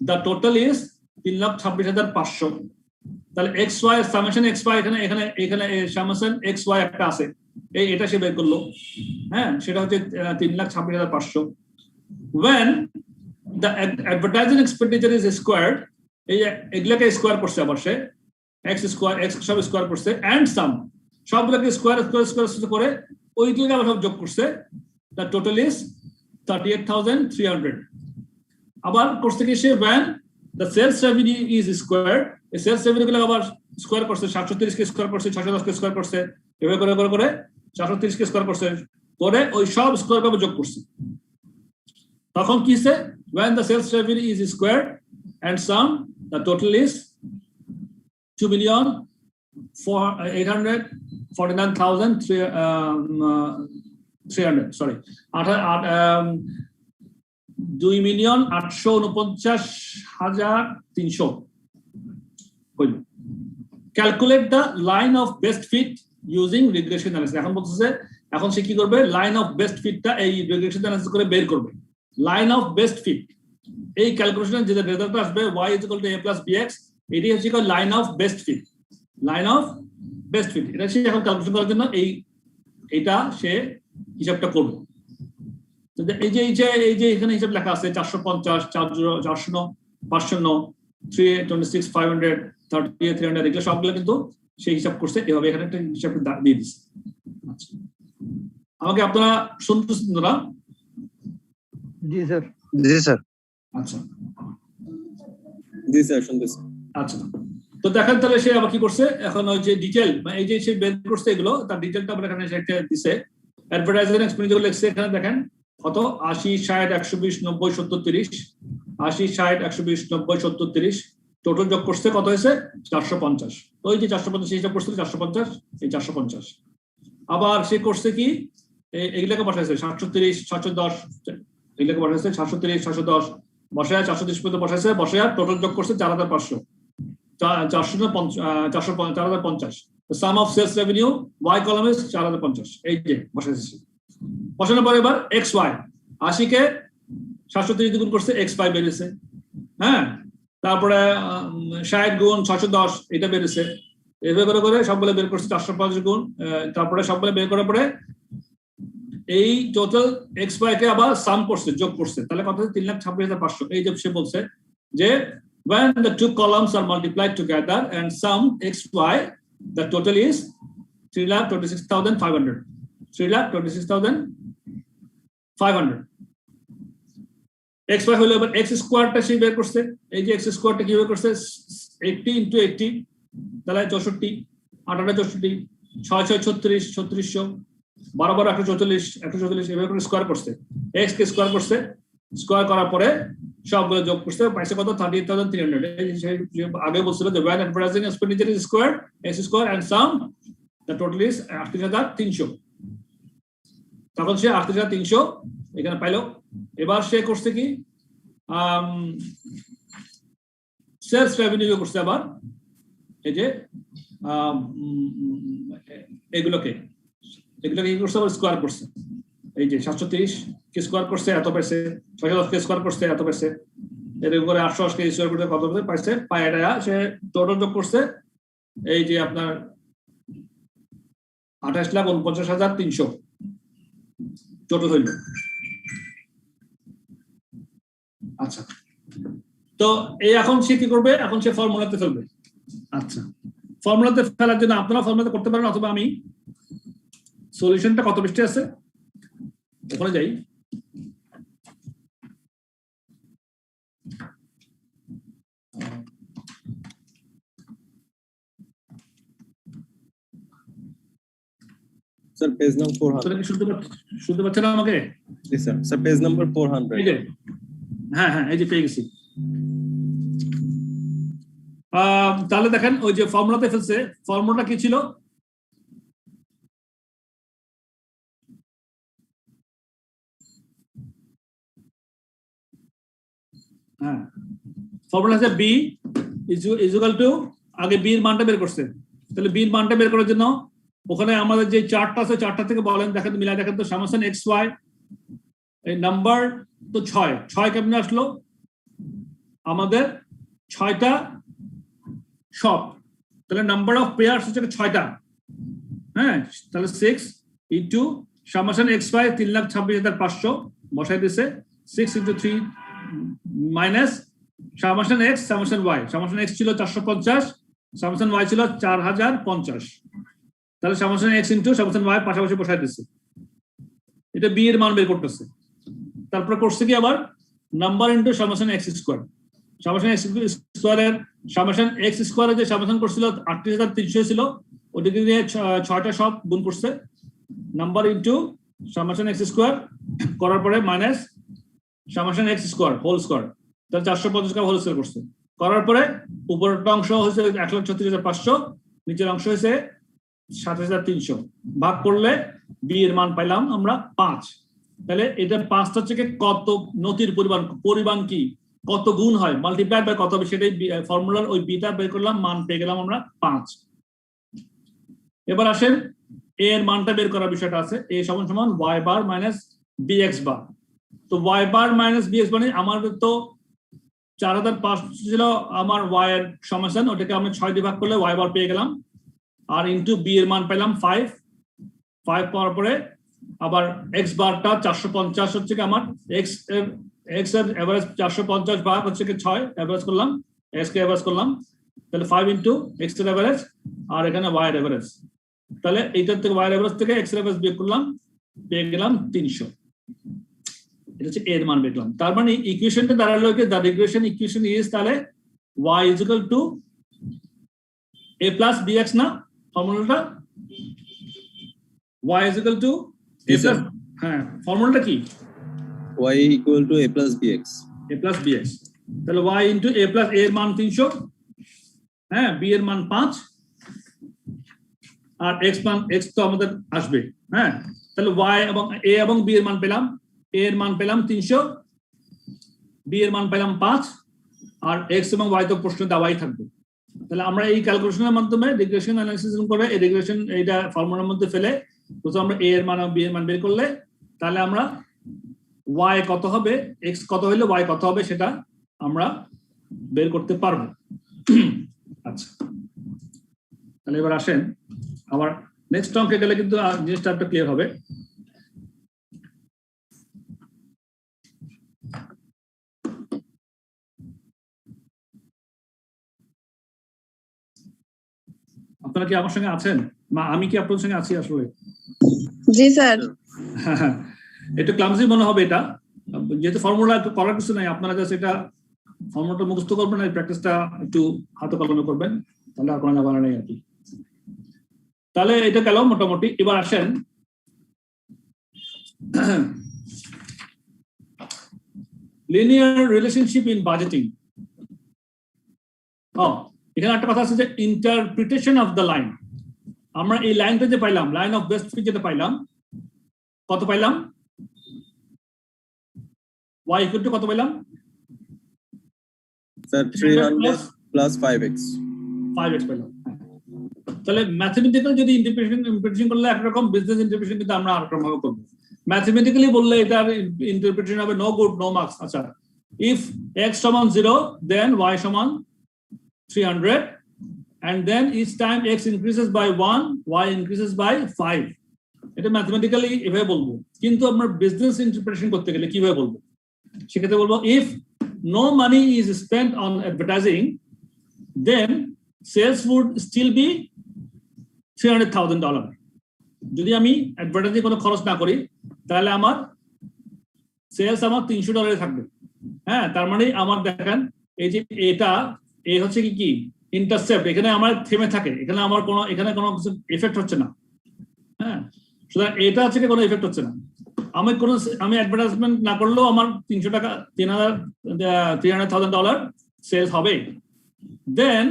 the total is 3,26,500। তাহলে xy সামেশন xy এখানে সামেশন xy একটা আছে, এটা সে বের করলো, হ্যাঁ সেটা হচ্ছে 3,26,500। when the advertising expenditure is squared, এই এগুলাকে স্কোয়ার করছে আবার সে x স্কোয়ার x সব স্কোয়ার করছে, and sum সবগুলোকে স্কোয়ার করে ওইগুলোকে আবার সব যোগ করছে, the total is 38,300। আবার করছে কি সে, when the sales revenue is squared, এই সেলস রেভিনিউ গুলো আবার স্কোয়ার করছে, 730 কে স্কোয়ার করছে, 610 কে স্কোয়ার করছে, এভাবে করে 730 কে স্কোয়ার করছে করে ওই সব স্কোয়ার ভাবে যোগ করছে। তখন কি সে, when the sales revenue is squared and sum, the total is 849,300 sorry 2,849,300 হইল। Calculate the line of best fit using regression analysis. এখন বলতেছে এখন সে কি করবে, লাইন অফ বেস্ট ফিটটা এই রিগ্রেশন অ্যানালিসিস করে বের করবে। লাইন অফ বেস্ট ফিট এই ক্যালকুলেশনে যে রেজাল্ট আসবে y = a + bx, এটি হচ্ছে line of best fit. Line of best fit এটা সে এখন ক্যালকুলেশন করার জন্য এইটা সে হিসাবটা করবে। তো এই যে এখানে হিসাব লেখা আছে 450, 400, 500, 326, 500, 38, 300 এগুলো সবগুলো কিন্তু সেই হিসাব করছে এভাবে। এখানে একটা হিসাব দিয়ে দিচ্ছে। আচ্ছা, আমাকে আপনারা শুনতেছেন না? জি স্যার। জি স্যার। আচ্ছা জি স্যার শুনতেছি। আচ্ছা, তো দেখেন তাহলে সে আবার কি করছে, এখন ওই যে ডিটেল এই যে সে বের করছে এগুলো, তার ডিটেলটা আমরা এখানে একটা দিছে। অ্যাডভার্টাইজিং এক্সপেন্ডিচার লিখছে এখানে দেখেন কত, 80, 60, 120, 90, 70, 30, 80, 60, 120, 90, 70, 30, টোটাল যোগ করছে কত হয়েছে 450। তো ওই যে 450 হিসাব করছিল 450, এই 450 আবার সে করছে কি এইগুলোকে বসাইছে 730, 710, এইগুলোকে বসাইছে 730, 710 বসায় 430 পর্যন্ত বসাইছে, বসায় টোটাল যোগ করছে 4,500, 4,50। Sum of sales revenue y column is 4,050, এই যে বসাইছে। বসানোর পরে এবার xy 80 কে 730 গুণ করছে, xy বেরিয়েছে। হ্যাঁ, তারপরে 60 গুণ 610 এটা বেরিয়েছে। এভাবে করে সবগুলো বের করছে 450 গুণ, তারপরে সবগুলো বের করার পরে এই টোটাল xy কে আবার সাম করছে, যোগ করছে। তাহলে কত হচ্ছে 3,26,500। এই যে সে বলছে যে when the two columns are multiplied together and sum xy, the total is 3,26,500, 3,26,500। xy হলো এবার x স্কয়ারটা সে বের করছে। এই যে x স্কয়ারটা কি বের করছে 80 * 80, তাহলে 64, 8 64, 6 6 36, 3600, 12 12 144, 144 এভাবে করে স্কয়ার করছে। x কে স্কয়ার করছে, স্কয়ার করার পরে সবগুলো যোগ করছে, পাইছে কত 38,300। এই যে আগে বলছিল যে when advertising expenditure is squared, x square and sum, the total is 38,300। তখন সে 38,300 এখানে পাইলো। এবার সে করছে কি সেলস রেভিনিউ করছে আবার, এই যে এগুলোকে কি করছে আবার স্কয়ার করছে। এই যে 730 কে স্কয়ার করছে এত পাইছে, 610 কে স্কয়ার করছে এত পাইছে, এর উপরে 880 কে স্কয়ার করতে কত পাইছে পায়টা সে টোটাল যোগ করছে। এই যে আপনার 28,49,300 টোটাল হইল। আচ্ছা, তো এই এখন সে কি করবে, এখন সে ফর্মুলাতে ফেলবে। আচ্ছা, ফর্মুলাতে ফেলার জন্য আপনারা ফর্মুলাতে করতে পারেন, অথবা আমি সলিউশনটা কত পৃষ্ঠায় আছে ওখানে যাই। Sir page number 400। শুনতে পাচ্ছেন আমাকে? জি স্যার। Sir page number 400। এই যে হ্যাঁ এই যে পেয়ে গেছি। তাহলে দেখেন ওই যে ফর্মুলাতে ফেলছে, ফর্মুলাটা কি ছিল, হ্যাঁ ফর্মুলা আছে b = আগে b এর মানটা বের করছে। তাহলে b এর মানটা বের করার জন্য ওখানে আমাদের যে চার্টটা আছে, চার্টটা থেকে বলেন, দেখেন মিলাই দেখেন তো, সামেশন xy এই নাম্বার তো 6 কেমনে আসলো, আমাদের 6টা সব, তাহলে নাম্বার অফ পেয়ারস হচ্ছে 6টা। হ্যাঁ, তাহলে 6 * সামেশন xy 3,26,500 বসাই দিয়েছে, 6 * 3 minus summation x summation y। Summation x ছিল 450, সামেশন y ছিল 4,050, তাহলে সামেশন x * সামেশন y পাশাপাশি বসাই দিয়েছে। এটা b এর মান বের করতেছে। তারপর করছে কি আবার number into summation x square. Summation x স্কয়ারের সামেশন x স্কয়ারে যে সামেশন করছিল 38,300 ছিল, ওটাকে নিয়ে 6টা সব গুণ করছে, number into summation x square করার পরে minus summation x square whole square, তাহলে 450 হোল স্কয়ার করছে। করার পরে উপরেরটা অংশ হচ্ছে 1,36,500, নিচের অংশ হয়েছে 27,300, ভাগ করলে বি এর মান পাইলাম আমরা 5। তাহলে এটা 5টা হচ্ছে কত নতির পরিমাণ কি কত গুণ হয় মাল্টিপ্লাই বাই কত হবে সেটাই ফর্মুলার ওই বিটা বের করলাম, মান পেয়ে গেলাম আমরা 5। এবার আসেন এ এর মানটা বের করার বিষয়টা আছে, এ সমান সমান y বার মাইনাস bx বার। তো y বার মাইনাস bx মানে আমার তো 4,500 ছিল আমার y এর সমাধান, ওটাকে আমরা 6 দিয়ে ভাগ করলে y বার পেয়ে গেলাম, আর ইনটু b এর মান পেলাম 5 পাওয়ার পরে আবার x বারটা 450 হচ্ছে কি আমার x এর এভারেজ 450 ভাগ হচ্ছে কি 6 এভারেজ করলাম, x কে এভারেজ করলাম, তাহলে 5 ইনটু x এর এভারেজ আর এখানে y এর এভারেজ, তাহলে এইটার থেকে y এর এভারেজ থেকে x এর এভারেজ বিয়োগ করলাম, পেয়ে গেলাম 300। এটা হচ্ছে এর মান বের করলাম। তার মানে ইকুয়েশনটা দাঁড়ালো কি দ্য রিগ্রেশন ইকুয়েশন ইজ তাহলে y is equal to a plus bx না ফর্মুলাটা, y is equal to a plus, হ্যাঁ ফর্মুলাটা কি y equal to a plus bx, a plus bx, তাহলে y into a plus a এর মান 300, হ্যাঁ b এর মান 5 আর x তো আমাদের আসবে, হ্যাঁ তাহলে y এবং a এবং b এর মান পেলাম, a এর মান পেলাম 300, b এর মান পেলাম 5 আর x এবং y তো প্রশ্ন দেওয়াই থাকবে। তাহলে আমরা এই ক্যালকুলেশনের মাধ্যমে রিগ্রেশন অ্যানালিসিস করে এই রিগ্রেশন এইটা ফর্মুলার মধ্যে ফেলে প্রথমে আমরা a এর মান এবং b এর মান বের করলে তাহলে আমরা y কত হবে x কত হইলে y কত হবে সেটা আমরা বের করতে পারবো। আচ্ছা তাহলে এবার আসেন আবার নেক্সট অঙ্কে গেলে কিন্তু জিনিসটা একটা ক্লিয়ার হবে। আপনারা কি আমার সঙ্গে আছেন, আমি কি আপনাদের সঙ্গে আছি আসলে? জি স্যার। একটু ক্লামজি মনে হবে এটা, যেহেতু ফর্মুলা করার কিছু নাই, আপনারা জাস্ট এটা ফর্মুলাটা মুখস্থ করবেন আর প্র্যাকটিসটা একটু হাতে কলমে করবেন, তাহলে আর কোনো ব্যাপার নেই আর কি। তাহলে এটা গেল মোটামুটি। এবার আসেন লিনিয়ার রিলেশনশিপ ইন বাজেটিং। এখানে একটা কথা আছে যে ইন্টারপ্রিটেশন অফ দ্য লাইন। আমরা এই লাইনটা যে পাইলাম, লাইন অফ বেস্ট ফিট যেটা পাইলাম, কত পাইলাম y ইকুয়াল টু কত পাইলাম স্যার 300 plus 5x 5x পাইলাম। তাহলে ম্যাথমেটিক্যাল যদি ইন্টারপ্রিটেশন করলে একরকম, বিজনেস ইন্টারপ্রিটেশন কিন্তু আমরা আরেকরকম ভাবে করব। ম্যাথমেটিক্যালি বললে এটার ইন্টারপ্রিটেশন হবে নো গুড নো মার্কস। আচ্ছা, ইফ x সমান 0 দেন y সমান 300 and then each time x increases by 1 y increases by 5, এটা ম্যাথমেটিক্যালি এভাবে বলবো। কিন্তু আমরা বিজনেস ইন্টারপ্রিটেশন করতে গেলে কিভাবে বলবো? সেক্ষেত্রে বলবো if no money is spent on advertising then sales would still be $300,000. যদি আমি অ্যাডভার্টাইজিং কোনো খরচ না করি তাহলে আমার সেলস আমার $300 থাকবে। হ্যাঁ, তার মানে আমার দেখেন এই যে এটা এই হচ্ছে কি ইন্টারসেপ্ট, এখানে আমার থেমে থাকে, এখানে আমার কোনো কিছু এফেক্ট হচ্ছে না। হ্যাঁ, সুতরাং এটা হচ্ছে কোনো এফেক্ট হচ্ছে না। আমি অ্যাডভার্টাইজমেন্ট না করলেও আমার $300,000 সেলস হবে। Then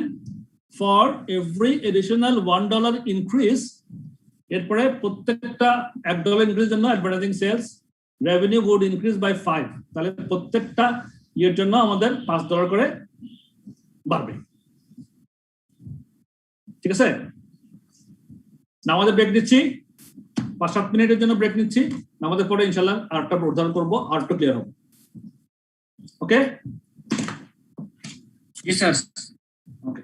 for every additional $1 increase, এরপরে প্রত্যেকটা $1 ইনক্রিজের জন্য advertising sales revenue would increase by 5, তাহলে প্রত্যেকটা ইয়ের জন্য আমাদের $5 করে বাড়বে। ঠিক আছে, আমাদের ব্রেক দিচ্ছি, 5-7 মিনিটের জন্য ব্রেক নিচ্ছি। আমাদের পরে ইনশাল্লাহ আরেকটা উদাহরণ করবো, আরেকটা ক্লিয়ার হবে। ওকে, জি স্যার। ওকে।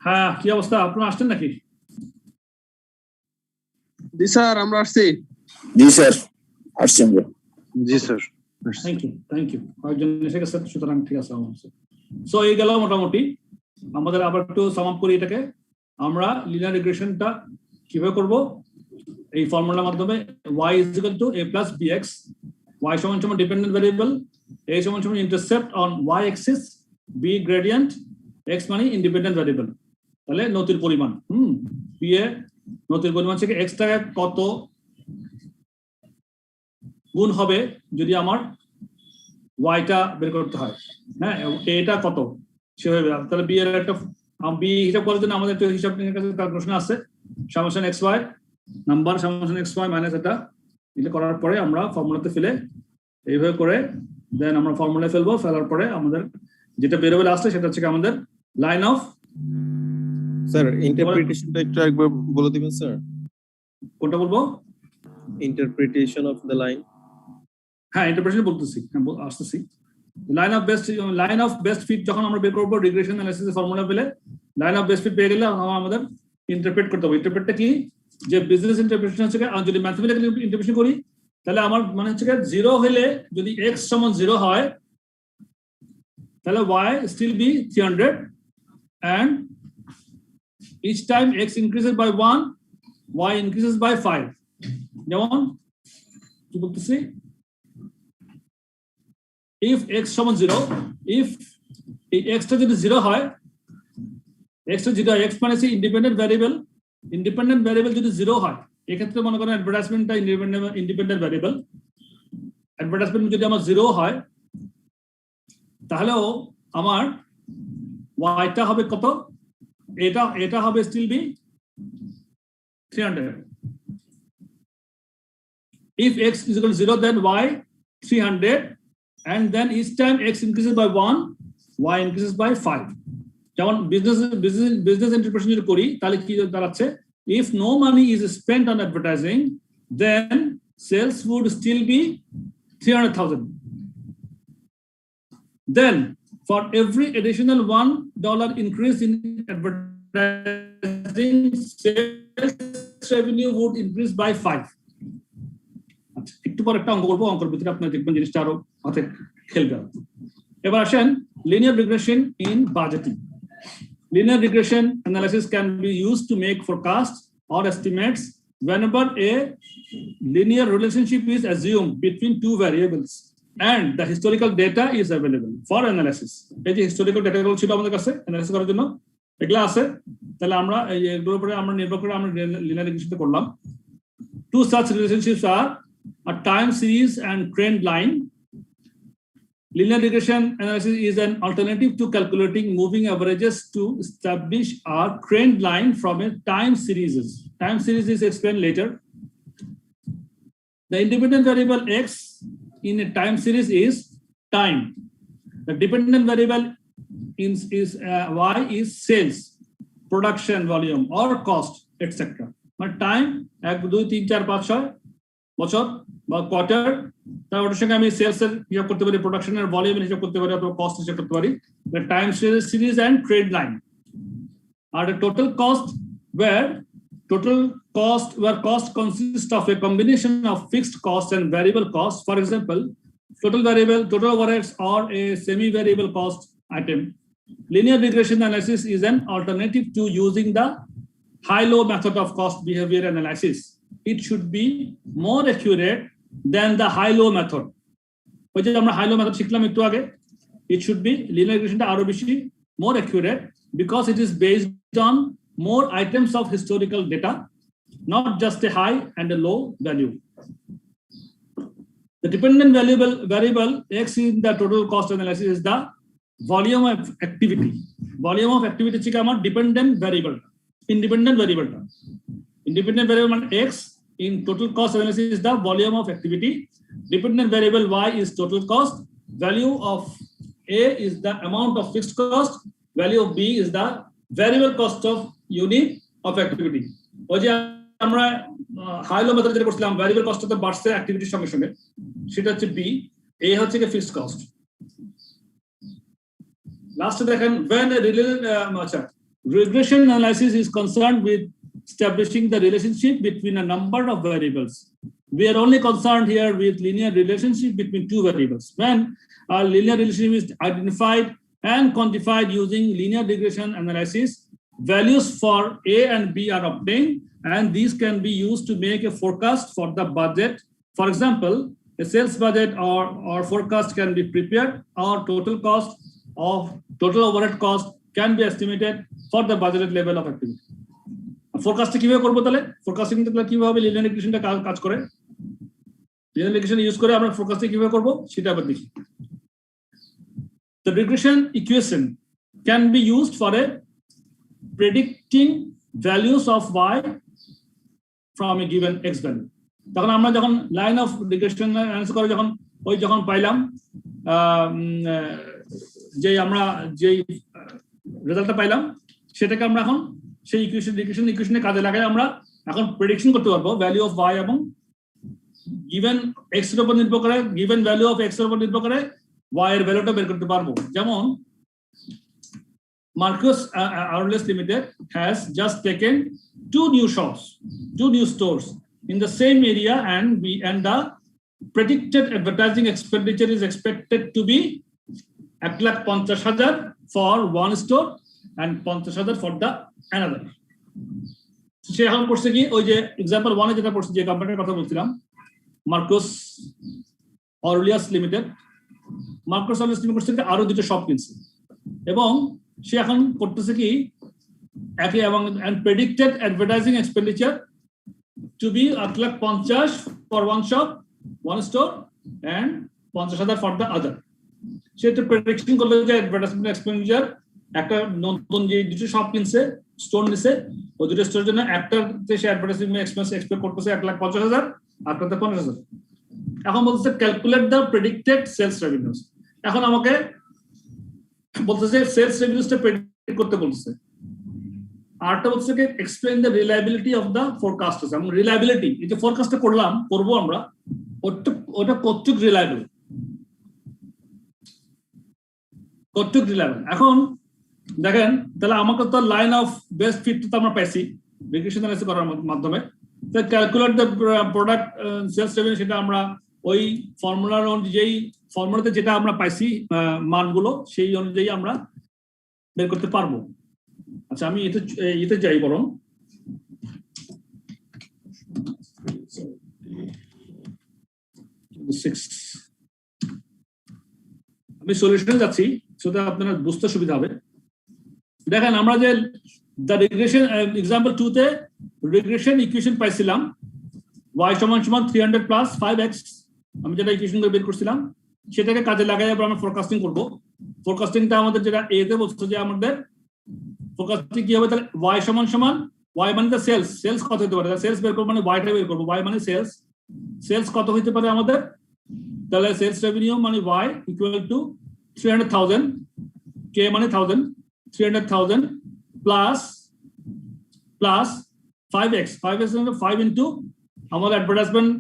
হ্যাঁ, কি অবস্থা? আপনারা আসছেন নাকি? জি স্যার, আমরা আসছি। জি স্যার, আসছি আমরা। জি স্যার। Thank you. কয়েকজন এসে গেছে, সুতরাং ঠিক আছে। সো এই গেল মোটামুটি। আমাদের আবার একটু সাম আপ করি এটাকে। আমরা লিনিয়ার রিগ্রেশনটা কিভাবে করব? এই ফর্মুলার মাধ্যমে y is equal to a plus bx, y সমান সমান ডিপেন্ডেন্ট ভ্যারিয়েবল, a সমান সমান intercept on y axis, b gradient, x মানে ইন্ডিপেন্ডেন্ট ভ্যারিয়েবল। তাহলে নতির পরিমাণ p এ নতির পরিমাণ থেকে x টাকা কত গুণ হবে যদি আমার y টা বের করতে হয়। হ্যাঁ, এটা কত সেভাবে। তাহলে b এর একটা b হিসাব করার জন্য আমাদের একটা হিসাব নিয়ে কাছে ক্যালকুলেশন আছে। Summation xy number summation xy minus এটা এটা করার পরে আমরা ফর্মুলাতে ফেলে এইভাবে করে দেন আমরা ফর্মুলায় ফেলবো। ফেলার পরে আমাদের যেটা বেরোবে লাস্টে সেটা হচ্ছে আমাদের লাইন অফ। স্যার ইন্টারপ্রিটেশনটা একটু একবার বলে দিবেন স্যার। কোনটা বলবো? Interpretation of the line. হ্যাঁ, ইন্টারপ্রিটেশন বলতেছি, আসতেছি। লাইন অফ বেস্ট ফিট যখন আমরা বের করবো রিগ্রেশন অ্যানালিসিস ফর্মুলা পেলে লাইন অফ বেস্ট ফিট পেয়ে গেলে আমাদের ইন্টারপ্রেট করতে হবে। ইন্টারপ্রেটটা কি? যে বিজনেস ইন্টারপ্রিটেশন হচ্ছে যদি ম্যাথমেটিক্যাল ইন্টারপ্রিটেশন করি তাহলে আমার মানে হচ্ছে 0 হলে যদি x সমান 0 হয় তাহলে y still be 300 and each time x increases by 1 y increases by 5। যেমন কি বলতেছি, if x সমান 0, if এই x টা যদি 0 হয়, x টা 0, x মানে হচ্ছে ইন্ডিপেন্ডেন্ট ভ্যারিয়েবল যদি 0 হয়, এক্ষেত্রে মনে করেন অ্যাডভার্টাইজমেন্টটা ইন্ডিপেন্ডেন্ট ভ্যারিয়েবল। অ্যাডভার্টাইজমেন্ট যদি আমার 0 হয় তাহলেও আমার y টা হবে কত? এটা হবে still be 300। if x is equal to 0 then y 300 and then each time x increases by 1 y increases by 5। যেমন বিজনেস ইন্টারপ্রিটেশন যদি করি তাহলে কি দাঁড়াচ্ছে? if no money is spent on advertising then sales would still be 300,000। then for every additional $1 increase in advertising sales revenue would increase by 5। আচ্ছা, একটু পর একটা অঙ্ক করবো, অঙ্কের ভিতরে আপনারা দেখবেন জিনিসটা আরো হাতে খেলবে। এবার আসেন linear regression in budgeting. Linear regression analysis can be used to make forecasts or estimates whenever a linear relationship is assumed between two variables and the historical data is available for analysis। এই যে historical data গুলো ছিল আমাদের কাছে analysis করার জন্য এগুলো আছে, তাহলে আমরা এগুলোর উপরে আমরা নির্ভর করে আমরা লিনিয়ার রিগ্রেশন করলাম। Two such relationships are a time series and trend line। Linear regression analysis is an alternative to calculating moving averages to establish a trend line from a time series. Time series is explained later. The independent variable x in a time series is time. The dependent variable is y is sales, production volume or cost, etc. But time 1 2 3 4 5 6 বছর বা quarter, তার সঙ্গে আমি sales এর হিসাব করতে পারি, প্রোডাকশনের ভলিউমের হিসাব করতে পারি, অথবা কস্ট হিসাব করতে পারি। Time series and trend line আর total cost where cost consists of a combination of fixed cost and variable cost. For example, total overheads or a semi-variable cost item. Linear regression analysis is an alternative to using the high-low method of cost behavior analysis. It should be more accurate than the high-low method. ওই যে আমরা high-low method শিখলাম একটু আগে, it should be linear regressionটা আরো বেশি more accurate because it is based on more items of historical data, not just a high and a low value. The dependent variable x in the total cost analysis is the volume of activity. Volume of activity হচ্ছে আমার dependent variable, independent variable মানে x in total cost analysis is the volume of activity. Dependent variable y is total cost. Value of a is the amount of fixed cost. Value of b is the variable cost of unit of activity. ওই যে আমরা high low method যেটা করছিলাম, variable cost তো বাড়ছে অ্যাক্টিভিটির সঙ্গে সঙ্গে, সেটা হচ্ছে b, a হচ্ছে কি ফিক্সড কস্ট। লাস্টে দেখেন when a regression analysis is concerned with establishing the relationship between a number of variables. We are only concerned here with linear relationship between two variables. When a linear relationship is identified and quantified using linear regression analysis, values for A and B are obtained, and these can be used to make a forecast for the budget. For example, a sales budget or forecast can be prepared, or total overhead cost can be estimated for the budgeted level of activity. Forecast কিভাবে করব তাহলে forecasting তাহলে কিভাবে linear regressionটা কাজ করে linear regression use করে আমরা forecasting কিভাবে করব সেটা আবার দেখি The regression equation can be used for a predicting values of y from a given x value. তখন আমরা যখন লাইন অফ রিগ্রেশন অ্যানালাইসিস করে যখন পাইলাম যে আমরা যেই রেজাল্টটা পাইলাম সেটাকে আমরা এখন সেই রিগ্রেশন ইকুয়েশনে কাজে লাগাই আমরা এখন প্রেডিকশন করতে পারবো ভ্যালু অফ y এবং গিভেন x এর উপর নির্ভর করে গিভেন ভ্যালু অফ x এর উপর নির্ভর করে y এর ভ্যালুটা বের করতে পারবো যেমন Marcus Aurelius Limited has just taken two new stores in the same area, and the predicted advertising expenditure is expected to be 1,50,000 for one store and 50,000 for the another. সে এখন করছে কি ওই যে এক্সাম্পল 1 এ যেটা পড়ছি যে কোম্পানির কথা বলছিলাম Marcus Aurelius Limited করছে কি আরো দুটো শপ কিনছে এবং সে এখন করতেছে কি একই এবং predicted advertising expenditure to be 1,50,000 for one shop, one store, and 50,000 for the other. সে তো প্রেডিকশন করলো যে অ্যাডভার্টাইজমেন্ট এক্সপেন্ডিচার একটা নতুন যে দুটো শপ কিনছে স্টোর নিছে ওই দুটো স্টোরের জন্য একটাতে সে অ্যাডভার্টাইজমেন্ট এক্সপেন্স এক্সপেক্ট করতেছে 1,50,000 আরটাতে 50,000 এখন বলতেছে calculate the predicted sales revenues এখন আমাকে বলতেছে সেলস রেভিনিউসটা প্রেডিক্ট করতে বলতেছে আরটা হচ্ছে কি explain the reliability of the forecasters এবং রিলায়েবিলিটি এই যে ফোরকাস্টটা করব আমরা ওটা কতটুকু রিলায়েবল এখন দেখেন তাহলে আমাকে তো লাইন অফ বেস্ট ফিট তো আমরা পাইছি রিগ্রেশন অ্যানালাইসিস করার মাধ্যমে তো calculate the product sales revenue সেটা আমরা ওই ফর্মুলার অনুযায়ী ফর্মুলাতে যেটা আমরা পাইছি মানগুলো সেই অনুযায়ী আমরা বের করতে পারবো আচ্ছা আমি এতে যাই বরং আমি সলিউশনে যাচ্ছি সেটা আপনারা বুঝতে সুবিধা হবে দেখেন আমরা যে দ্য রিগ্রেশন এক্সাম্পল 2 তে রিগ্রেশন ইকুয়েশন পাইছিলাম y = 300 + 5x আমি যেটা ইকুয়েশন করে বের করছিলাম সেটাকে কাজে লাগাই আমরা ফোরকাস্টিং করব ফোরকাস্টিংটা আমাদের যেটা এ তে বলছে যে আমাদের ফোরকাস্টিং কি হবে তাহলে y y মানে তো সেলস কত হতে পারে সেলস বের করব মানে y টা বের করব y মানে সেলস কত হতে পারে আমাদের তাহলে সেলস রেভিনিউ মানে y = 300,000 k মানে 1000 300,000 প্লাস 5x 5 ইনটু আমাদের অ্যাডভার্টাইজমেন্ট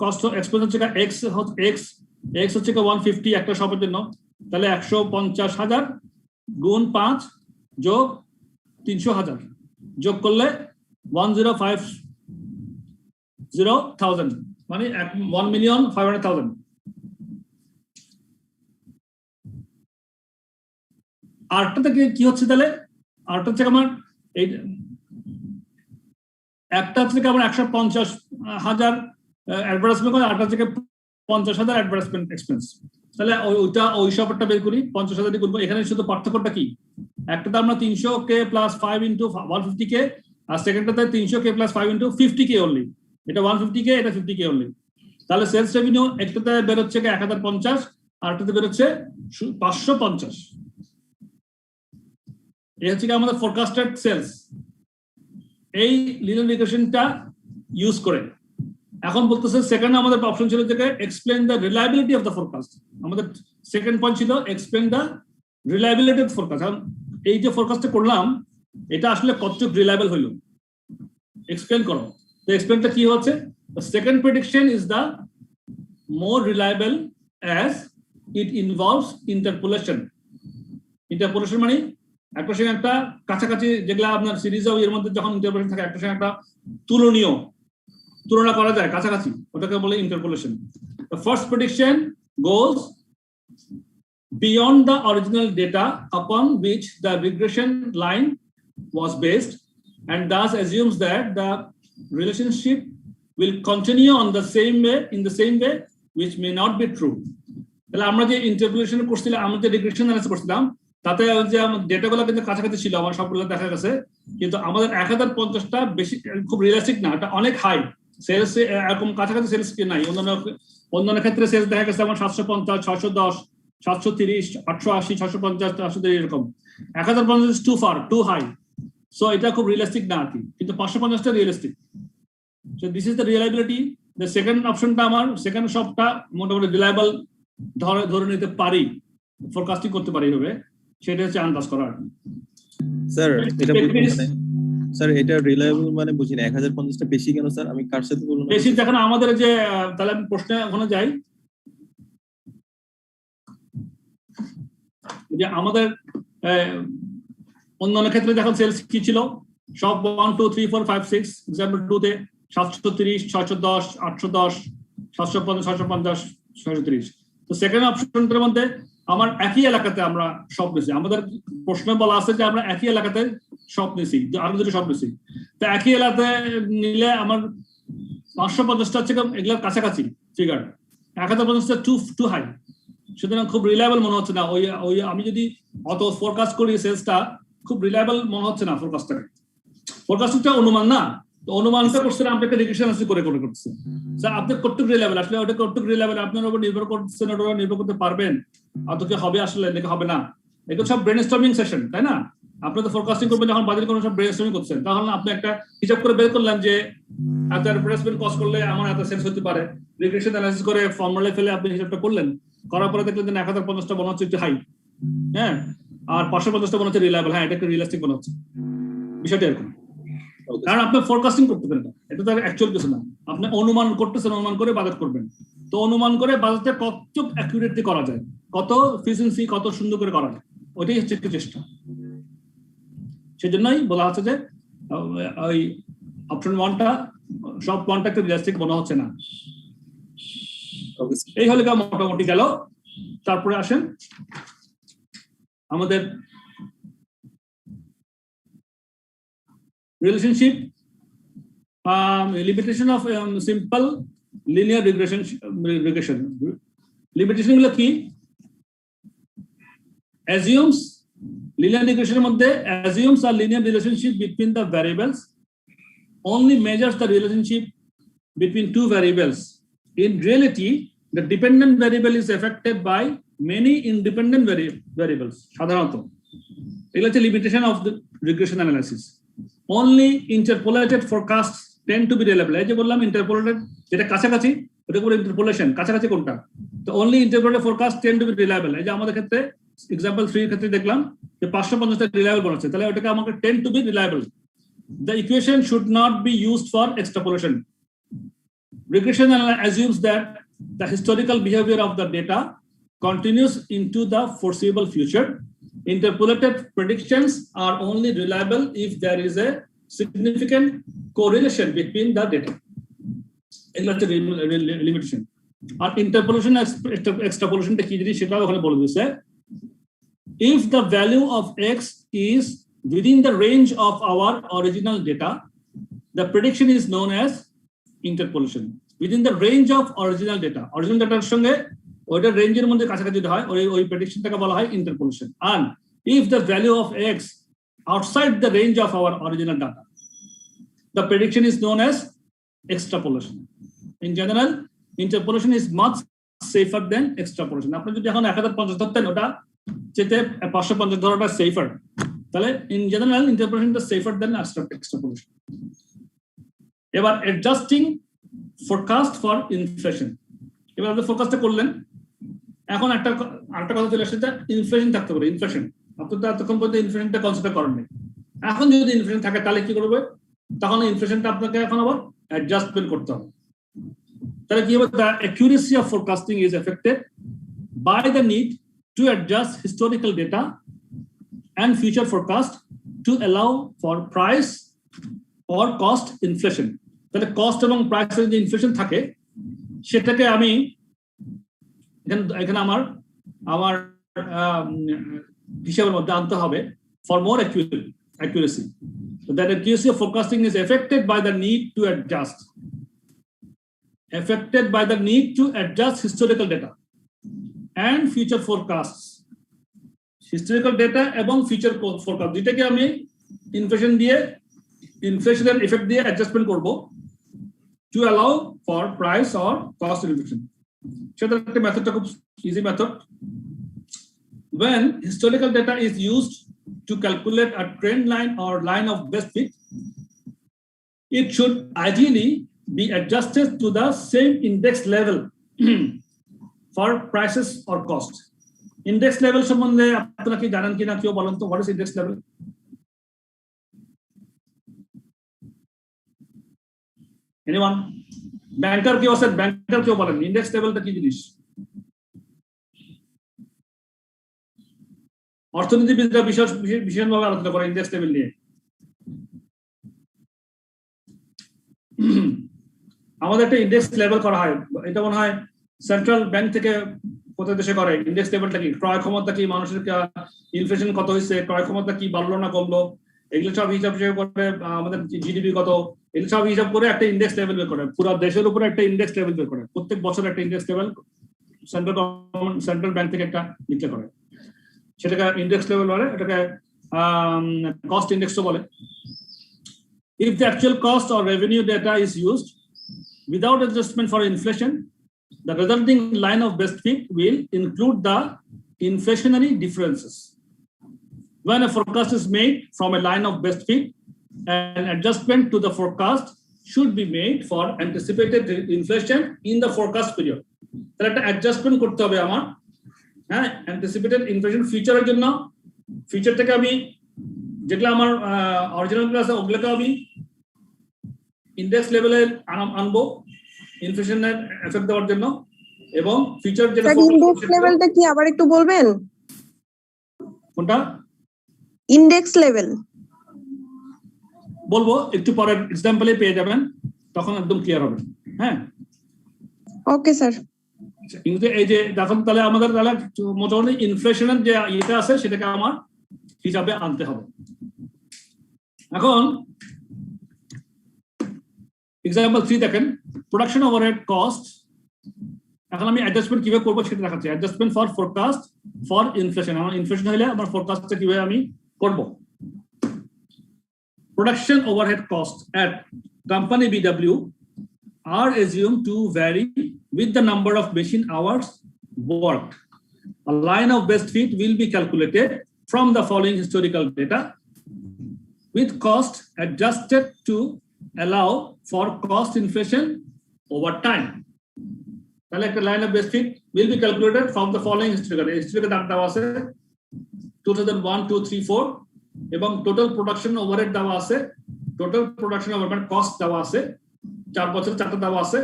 কস্ট এক্সপেন্স হচ্ছে x হচ্ছে 150 একটা শপের জন্য তাহলে 150,000 গুণ 5 যোগ 300,000 যোগ করলে 1,050,000 মানে 1,500,000 আরটা থেকে কি হচ্ছে তাহলে আরটা থেকে আমার এই একটা থেকে আমার 150,000 অ্যাডভার্টাইজমেন্ট করে আরটা থেকে 50,000 অ্যাডভার্টাইজমেন্ট এক্সপেন্স তাহলে ওই শপটা বের করি 50,000 দিয়ে করব এখানে শুধু পার্থক্যটা কি একটাতে আমরা 300k + 5 * 150k আর সেকেন্ডটাতে 300k + 5 * 50k অনলি এটা 150k এটা 50k অনলি তাহলে সেলস রেভিনিউ একটাতে বের হচ্ছে 1050 আরটাতে বের হচ্ছে 550 এই হচ্ছে আমাদের ফোরকাস্টেড সেলস এই লিনিয়ার রিগ্রেশনটা ইউজ করে এখন বলতেছে সেকেন্ড আমাদের অপশন ছিল যে explain the reliability of the forecast আমাদের সেকেন্ড পয়েন্ট ছিল explain the reliability of forecast এই যে ফোরকাস্টটা করলাম এটা আসলে কতটুকু রিলায়েবল হলো এক্সপ্লেইন করো তো এক্সপ্লেইনটা কি হচ্ছে the second prediction is the more reliable as it involves interpolation মানে একটার সঙ্গে একটা কাছাকাছি, যেগুলা আপনার সিরিজ এর মধ্যে যখন ইন্টারপোলেশন থাকে একটার সঙ্গে একটা তুলনা করা যায় কাছাকাছি, ওটাকে বলে interpolation. The first prediction goes beyond the original data upon which the regression line was based and thus assumes that the relationship will continue on the same way, in the same way, which may not be true. তাহলে আমরা যে interpolation করছিলাম, আমরা যে regression analysis করছিলাম, তাতে যে ডেটাগুলো কিন্তু কাছাকাছি ছিল, আমার সবগুলো দেখা গেছে, কিন্তু আমাদের 1050টা বেশি খুব রিয়েলিস্টিক না, এটা অনেক হাই সেলস, এরকম কাছাকাছি সেলস কি নাই। অন্যান্য ক্ষেত্রে সেলস দেখা গেছে আমার 750, 610, 730, 880, 650, 730 এরকম। 1050 is too far, too high, so এটা খুব রিয়েলিস্টিক না আর কি, কিন্তু 550টা realistic. So this is the reliability. The second অপশনটা আমার, সেকেন্ড সবটা মোটামুটি রিলায়েবল ধরে নিতে পারি, ফোরকাস্টিং করতে পারি হবে, সেটা হচ্ছে আন্দাজ করা। স্যার এটা স্যার এটা রিলায়েবল মানে বুঝি না, 1050টা বেশি কেন স্যার? আমি কার সাথে বলবো বেশি? দেখেন আমাদের যে, তাহলে আমি প্রশ্নে ওখানে যাই, যে আমাদের অন্যান্য ক্ষেত্রে দেখুন সেলস কি ছিল, সব 1 2 3 4 5 6, এক্সাম্পল 2 তে 730, 610, 810, 750, 650, 630। তো সেকেন্ড অপশনটার মধ্যে আমার একই এলাকাতে আমরা সব নিছি, আমাদের প্রশ্নে বলা আছে যে আমরা একই এলাকাতে সব নিছি, আরো দুটো সব নিছি। তো একই এলাকাতে নিলে আমার 550টা হচ্ছে এগুলোর কাছাকাছি ফিগার, 1050টা টু হাই, সুতরাং খুব রিলায়েবল মনে হচ্ছে না। ওই আমি যদি অত ফোরকাস্ট করি সেলসটা, খুব রিলায়েবল মনে হচ্ছে না ফোরকাস্টটাকে। ফোরকাস্টটা অনুমান না, তো অনুমানটা করছে আপনাকে রিগ্রেশন অ্যানালাইসিস করে করছে। স্যার আপনি কতটুকু রিলায়েবল, আসলে ওটা কতটুকু রিলায়েবল আপনার উপর নির্ভর করছে, ওটা নির্ভর করতে পারবেন অত কি হবে আসলে নাকি হবে না। এগুলো সব ব্রেনস্টর্মিং সেশন, তাই না? আপনি তো ফোরকাস্টিং করবেন যখন বাজারে কোনো সব ব্রেনস্টর্মিং করছেন, তাহলে আপনি একটা হিসাব করে বের করলেন যে এত রিপ্লেসমেন্ট কস্ট করলে আমার এত সেলস হতে পারে, রিগ্রেশন অ্যানালাইসিস করে ফর্মুলায় ফেলে আপনি হিসাবটা করলেন, করার পরে দেখলেন যে 1050টা মনে হচ্ছে একটু হাই, হ্যাঁ, আর 550টা মনে হচ্ছে রিলায়েবল, হ্যাঁ এটা একটু রিয়েলিস্টিক মনে হচ্ছে। বিষয়টা এরকম, কারণ আপনি ফোরকাস্টিং করতে পারেন না, এটা তো অ্যাকচুয়াল কিছু না, আপনি অনুমান করতেছেন, অনুমান করে বাজেট করবেন। তো অনুমান করে বাজেটটা কত অ্যাকুরেটলি করা যায়, কত এফিসিয়েন্সি, কত সুন্দর করে করা যায়, ওইটাই হচ্ছে একটু চেষ্টা। সেজন্যই বলা হচ্ছে যে ওই অপশন 1টা সব কন্ট্যাক্ট রিয়েলিস্টিক মনে হচ্ছে না। এই হলে মোটামুটি গেল। তারপরে আসেন আমাদের relationship, limitation of simple linear regression. Limitation গুলো কি? assumes, linear regression এর মধ্যে assumes a linear relationship between the variables, only measures the relationship between two variables. In reality, the dependent variable is affected by many independent variables. সাধারণত এগুলো হচ্ছে limitation of the regression analysis. Only interpolated forecasts tend to be reliable. এই যে বললাম ইন্টারপোলেটেড, যেটা কাছাকাছি ওটা পুরো ইন্টারপোলেশন, কাছাকাছি কোনটা, তো only interpolated forecasts tend to be reliable. এই যে আমাদের ক্ষেত্রে এক্সাম্পল 3 এর ক্ষেত্রে দেখলাম যে 550টা রিলায়েবল বলছে, তাহলে ওটাকে আমাকে tend to be reliable. The equation should not be used for extrapolation. Regression assumes that the historical behavior of the data continues into the foreseeable future. Interpolated predictions are only reliable if there is a significant correlation between the data. It's a limitation. Or interpolation, extrapolation কি জিনিস সেটাও ওখানে বলে দিয়েছে। If the value of x is within the range of our original data, the prediction is known as interpolation. Within the range of original data, original data সঙ্গে ওইটা রেঞ্জের মধ্যে কাছাকাছি হয়, ওই প্রেডিকশনটাকে বলা হয় interpolation. And if the value of x outside the range of our original data, the prediction is known as extrapolation. In general, interpolation is much safer than extrapolation. আপনি যদি এখন 1050 ধরতেন, ওটা যেতে 550 ধরাটা সেফার, তাহলে in general interpolation is safer than extrapolation. এবার adjusting forecast for inflation, এবার আপনি ফোরকাস্টটা করলেন, এখন আরেকটা কথা চলে আসছে, ইনফ্লেশন থাকতে পারে। ইনফ্লেশন আপনি তো এতক্ষণ পর্যন্ত ইনফ্লেশনটা কনসিডার করেননি, এখন যদি ইনফ্লেশন থাকে তাহলে কি করবে, তখন ইনফ্লেশনটা আপনাকে এখন আবার অ্যাডজাস্টমেন্ট করতে হবে। তাহলে কি হবে, the accuracy of forecasting is affected by the need to adjust historical data and future forecast to allow for price or cost inflation. তাহলে cost এবং price-এর যে inflation থাকে সেটাকে আমি এখানে আমার হিসাবের মধ্যে আনতে হবে for more accuracy. So that accuracy of forecasting is affected by the need to adjust historical data and future forecasts. Historical data এবং future forecast যেটাকে আমি inflationary effect দিয়ে adjustment করব to allow for price or cost inflation. সেটা একটা মেথডটা খুব easy method. When historical data is used to calculate a trend line or line of best fit, it should ideally be adjusted to the same index level for prices or cost. Index level সম্বন্ধে আপনারা কি জানেন কিনা কেউ বলেন তো, what is index level? Anyone? ব্যাংকার কেউ আছেন? ব্যাংকার কেউ বলেন ইন্ডেক্স লেভেলটা কি জিনিস? অর্থনীতিবিদরা বিশেষভাবে আলোচনা করে ইন্ডেক্স লেভেল নিয়ে। আমাদের একটা ইন্ডেক্স লেভেল করা হয়, এটা মনে হয় সেন্ট্রাল ব্যাংক থেকে কোথায় দেশে করে। ইন্ডেক্স লেভেলটা কি? ক্রয় ক্ষমতা কি, মানুষের ইনফ্লেশন কত হয়েছে, ক্রয় ক্ষমতা কি বাড়লো না কমলো, এগুলো সব হিসাব করে, আমাদের জিডিপি কত, এগুলো সব হিসাব করে একটা ইন্ডেক্স লেভেল বের করে, পুরো দেশের উপরে একটা ইন্ডেক্স লেভেল বের করে। প্রত্যেক বছর একটা ইন্ডেক্স লেভেল সেন্ট্রাল ব্যাংক থেকে একটা ডিক্লেয়ার করে, সেটাকে ইন্ডেক্স লেভেল বলে, এটাকে কস্ট ইন্ডেক্সও বলে। If the actual cost or revenue data is used without adjustment for inflation, the resulting line of best fit will include the inflationary differences. When a forecast is made from a line of best fit, an adjustment to the forecast should be made for anticipated inflation in the forecast period. তাহলে একটা adjustment করতে হবে আমার, হ্যাঁ, anticipated inflation ফিউচারের জন্য। Future থেকে আমি যেগুলো আমার অরিজিনাল ক্লাস আছে ওগুলোকে আমি ইন্ডেক্স লেভেলে আনবো ইনফ্লেশনের এফেক্ট দেওয়ার জন্য, এবং ফিউচার যেটা ইন্ডেক্স লেভেলটা কি আবার একটু বলবেন? কোনটা ইন্ডেক্স লেভেল? বলবো একটু পরে, এক্সাম্পলে পেয়ে যাবেন, তখন একদম ক্লিয়ার হবে। হ্যাঁ, ওকে স্যার। কিন্তু এই যে দেখুন, তাহলে আমাদের তাহলে মোটামুটি ইনফ্লেশনের যে ইয়েটা আছে সেটাকে আমার হিসাবে আনতে হবে। এখন এক্সাম্পল 3 দেখেন, প্রোডাকশন ওভারহেড কস্ট। এখন আমি অ্যাডজাস্টমেন্ট কিভাবে করবো সেটা দেখাচ্ছি। Adjustment for forecast for inflation, আমার ইনফ্লেশন হলে আমার ফোরকাস্টটা কিভাবে আমি করব। Production overhead costs at company BW are assumed to vary with the number of machine hours worked. A line of best fit will be calculated from the following historical data, with cost adjusted to allow for cost inflation over time. Like a line of best fit will be calculated from the following historical data was 2001, 2, 3, 4. এবং total production overhead দেওয়া আছে, total production overhead cost দেওয়া আছে, 4 বছর 4টা দেওয়া আছে,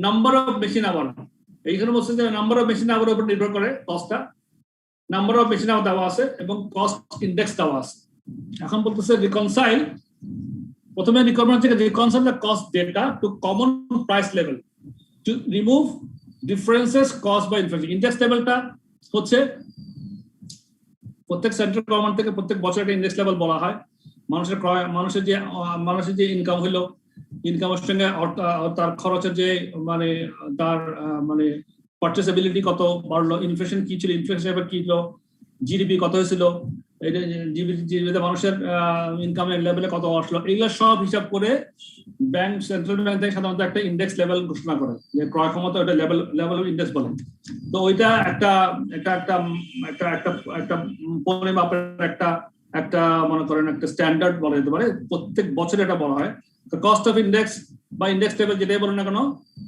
number of machine hour, এইখানে বলছে যে নাম্বার অফ মেশিন আওয়ার উপর নির্ভর করে কস্টটা, নাম্বার অফ মেশিন আওয়ার দেওয়া আছে এবং কস্ট ইন্ডেক্স দেওয়া আছে। এখন বলতেছে রিকনসাইল, প্রথমে রিকোয়ারমেন্ট থেকে reconcile the cost data to common price level to remove differences cost by inflation. Index লেভেলটা হচ্ছে প্রত্যেক সেন্ট্রাল গভর্নমেন্ট থেকে প্রত্যেক বছর একটা ইন্ডেক্স লেভেল বলা হয়। মানুষের যে ইনকাম হলো, ইনকামের সঙ্গে তার খরচের যে তার পারচেসেবিলিটি কত বাড়লো, ইনফ্লেশন কি ছিল, ইনফ্লেশন এবার কি ছিল, জিডিপি কত হয়েছিল, জিডিপিতে মানুষের ইনকামের লেভেলে কত আসলো, এইগুলো সব হিসাব করে ব্যাংক, সেন্ট্রাল ব্যাংক থেকে সাধারণত একটা ইন্ডেক্স লেভেল ঘোষণা করে, যে ক্রয় ক্ষমতা ওটা লেভেল ইন্ডেক্স বলে। তো ওইটা একটা পরিমাপের একটা মনে করেন একটা স্ট্যান্ডার্ড বলা যেতে পারে, প্রত্যেক বছর এটা বলা হয়। তো কস্ট অফ ইন্ডেক্স বা ইন্ডেক্স লেভেল যেটাই বলেন না কেন,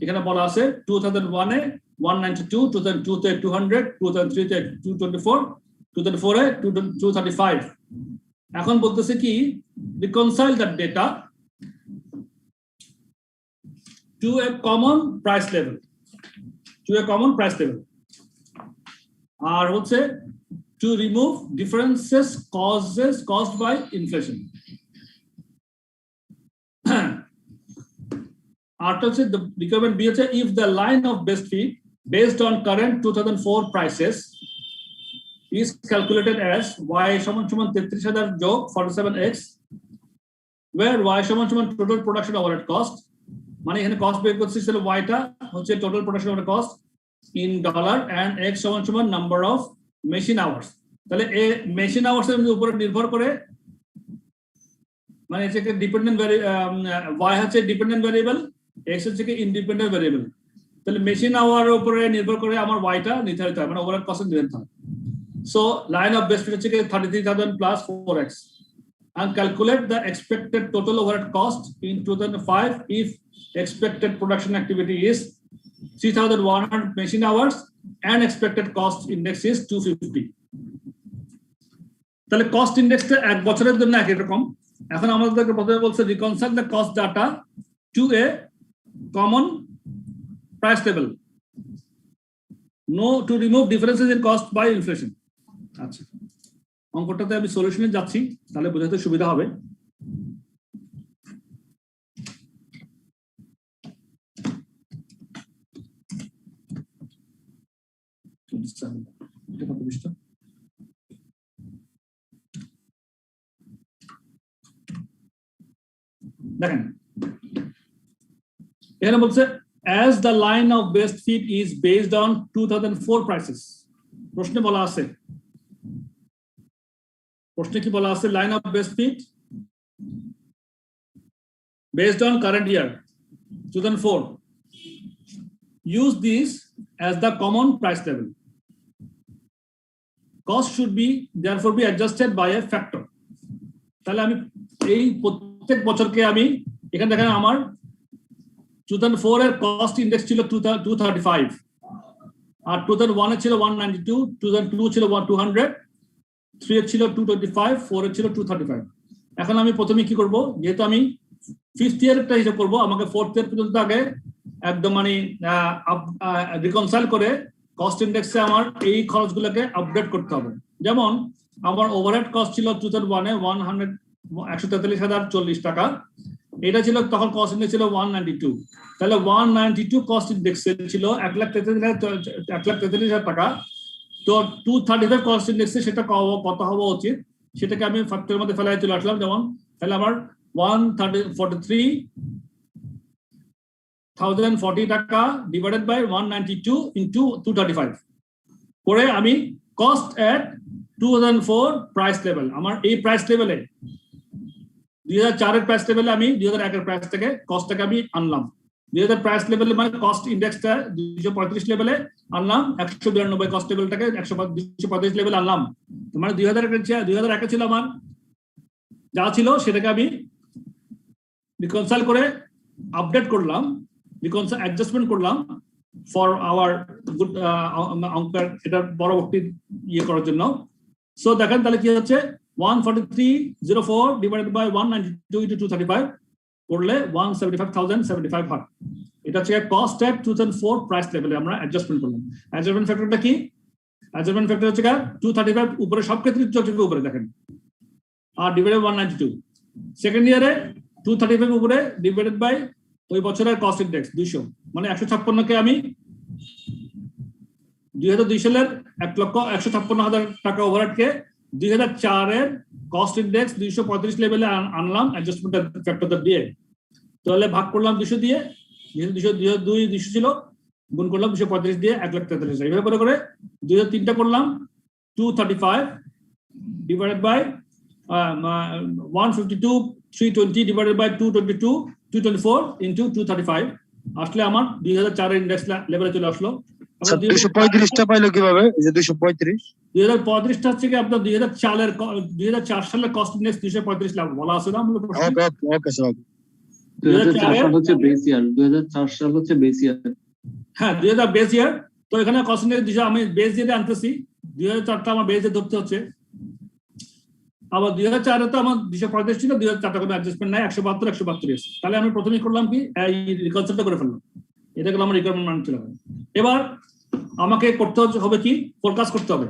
এখানে বলা আছে 2001-এ 192, 2002-তে 200, 2003-তে 224, 2004-এ 235। এখন বলতেছে কি, reconcile that data to a common price level, আর হচ্ছে to remove differences caused by inflation. The requirement B is if the line of best fee based on current 2004 prices is calculated as y সমান 33000 যোগ 47x, where y সমান total production overhead cost, মানে এখানে cost বের করছি সেটা y টা হচ্ছে total production overhead cost in dollar and x সমান number of machine hours. তাহলে এই machine hours এর উপর নির্ভর করে মানে এটাকে ডিপেন্ডেন্ট y হচ্ছে ডিপেন্ডেন্ট ভেরিয়েবল, x হচ্ছে কি ইন্ডিপেন্ডেন্ট ভেরিয়েবল। তাহলে মেশিন আওয়ার উপরে নির্ভর করে আমার y টা নির্ধারিত হয়, মানে ওভারহেড কস্ট নির্ধারিত হয়। সো লাইন অফ বেস্ট হচ্ছে কি 33000 plus 4x, and calculate the expected total overhead cost in 2005 if expected production activity is 3100 machine hours and expected cost index is 250. তাহলে কস্ট ইনডেক্সটা এক বছরের জন্য একই রকম। এখন আমাদেরকে প্রথমে বলছে reconcile the cost data to a common price table, no to remove differences in cost by inflation. আচ্ছা, অঙ্কটাতে আমি সলিউশনে যাচ্ছি, তাহলে বোঝাতে সুবিধা হবে। দেখেন এখানে বলছে as the line of best fit is based on 2004 prices, প্রশ্নে বলা আছে, প্রশ্নে কি বলা আছে, line of best fit based on current year 2004, use this as the common price level, cost should be therefore be adjusted by a factor. তাহলে আমি এই প্রত্যেক বছরকে আমি এখানে দেখেন আমার 2004 এর কস্ট ইনডেক্স ছিল 235, আর 2001 এর ছিল 192, 2002 ছিল 200, 3 এর ছিল 225, 4 এর ছিল 235। এখন আমি প্রথমে কি করব, যেহেতু আমি 5th ইয়ারটা হিসাব করব, আমাকে 4th ইয়ার পর্যন্ত আগে একদম মানে রিকনসাইল করে কস্ট ইনডেক্সে আমার এই খরচগুলোকে আপডেট করতে হবে। যেমন আমার ওভারহেড কস্ট ছিল 2001 এ 143,040 টাকা, এটা ছিল তখন কস্ট ইনডেক্স ছিল 192, তাহলে 192 কস্ট ইনডেক্স ছিল 1,43,000 টাকা। তো 235 কস্ট ইনডেক্সে সেটা কত হওয়া উচিত সেটাকে আমি ফ্যাক্টরের মধ্যে ফেলাই চলে আসলাম। যেমন তাহলে আমার 143,040 টাকা ডিভাইডেড বাই 192 ইনটু 235 করে আমি কস্ট এট 2004 প্রাইস লেভেল, আমার এই প্রাইস লেভেলে 2004 এর প্রাইস লেভেলে আমি 2001 এর প্রাইস থেকে কস্টটাকে আমি আনলাম। 2000 প্রাইস লেভেলে মানে কস্ট ইনডেক্সটা 235 লেভেলে আনলাম, 192 কস্ট লেভেলটাকে 235 লেভেলে আনলাম। মানে 2001 এ ছিল আমার যা ছিল সেটাকে আমি রিকনসাইল করে আপডেট করলাম, রিকনসাইল অ্যাডজাস্টমেন্ট করলাম ফর আওয়ার গুড অঙ্কের এটা পরবর্তী ইয়ে করার জন্য। সো দেখেন তাহলে কি হচ্ছে 143,004 ডিভাইডেড বাই 192 ইনটু 235 করলে 175,075 হয়। এটা হচ্ছে কস্ট এট 2004 প্রাইস লেভেলে আমরা অ্যাডজাস্টমেন্ট করলাম। অ্যাডজাস্টমেন্ট ফ্যাক্টরটা কি? অ্যাডজাস্টমেন্ট ফ্যাক্টর হচ্ছে 235 উপরে সব ক্ষেত্রে চলছে উপরে দেখেন, আর ডিভাইডেড 192। সেকেন্ড ইয়ারে 235 উপরে ডিভাইডেড বাই ওই বছরের কস্ট ইনডেক্স 200, মানে 156 কে আমি 2002 সালের 1,156,000 টাকা ওভারহেডকে 2004 এর কস্ট ইনডেক্স 235 লেভেলে আনলাম অ্যাডজাস্টমেন্ট ফ্যাক্টর দিয়ে। তাহলে ভাগ করলাম 200 দিয়ে, যেহেতু 200 ছিল, গুণ করলাম 235 দিয়ে 1,43,000। এইভাবে করে 2003টা করলাম 235 divided by 152,320 divided by 224 into 235 আসলে আমার 2004 এর ইনডেক্স লেভেলে চলে আসলো। 235টা পাইলো কিভাবে? এই যে 235 2035টা হচ্ছে কি আপনার 2004 সালের কস্ট ইনডেক্স 235 লাখ বলা আছে না আমাদের প্রশ্নে। ওকে স্যার, 2004 সাল হচ্ছে বেস ইয়ার, 2004 সাল হচ্ছে বেস ইয়ার। হ্যাঁ 2000 বেস ইয়ার। তো এখানে কস্ট ইনডেক্স আমি বেস দিয়ে আনতেছি, 2004টা আমার বেস দিয়ে ধরতে হচ্ছে। আবার 2004 এ তো আমার 235 ছিল, 2004টা কোনো অ্যাডজাস্টমেন্ট নাই, 172 আছে। তাহলে আমি প্রথমেই করলাম কি এই রিকনসাইলটা করে ফেললাম, এটা গেল আমার রিকোয়ারমেন্ট ছিল। এবার আমাকে করতে হবে কি ফোরকাস্ট করতে হবে।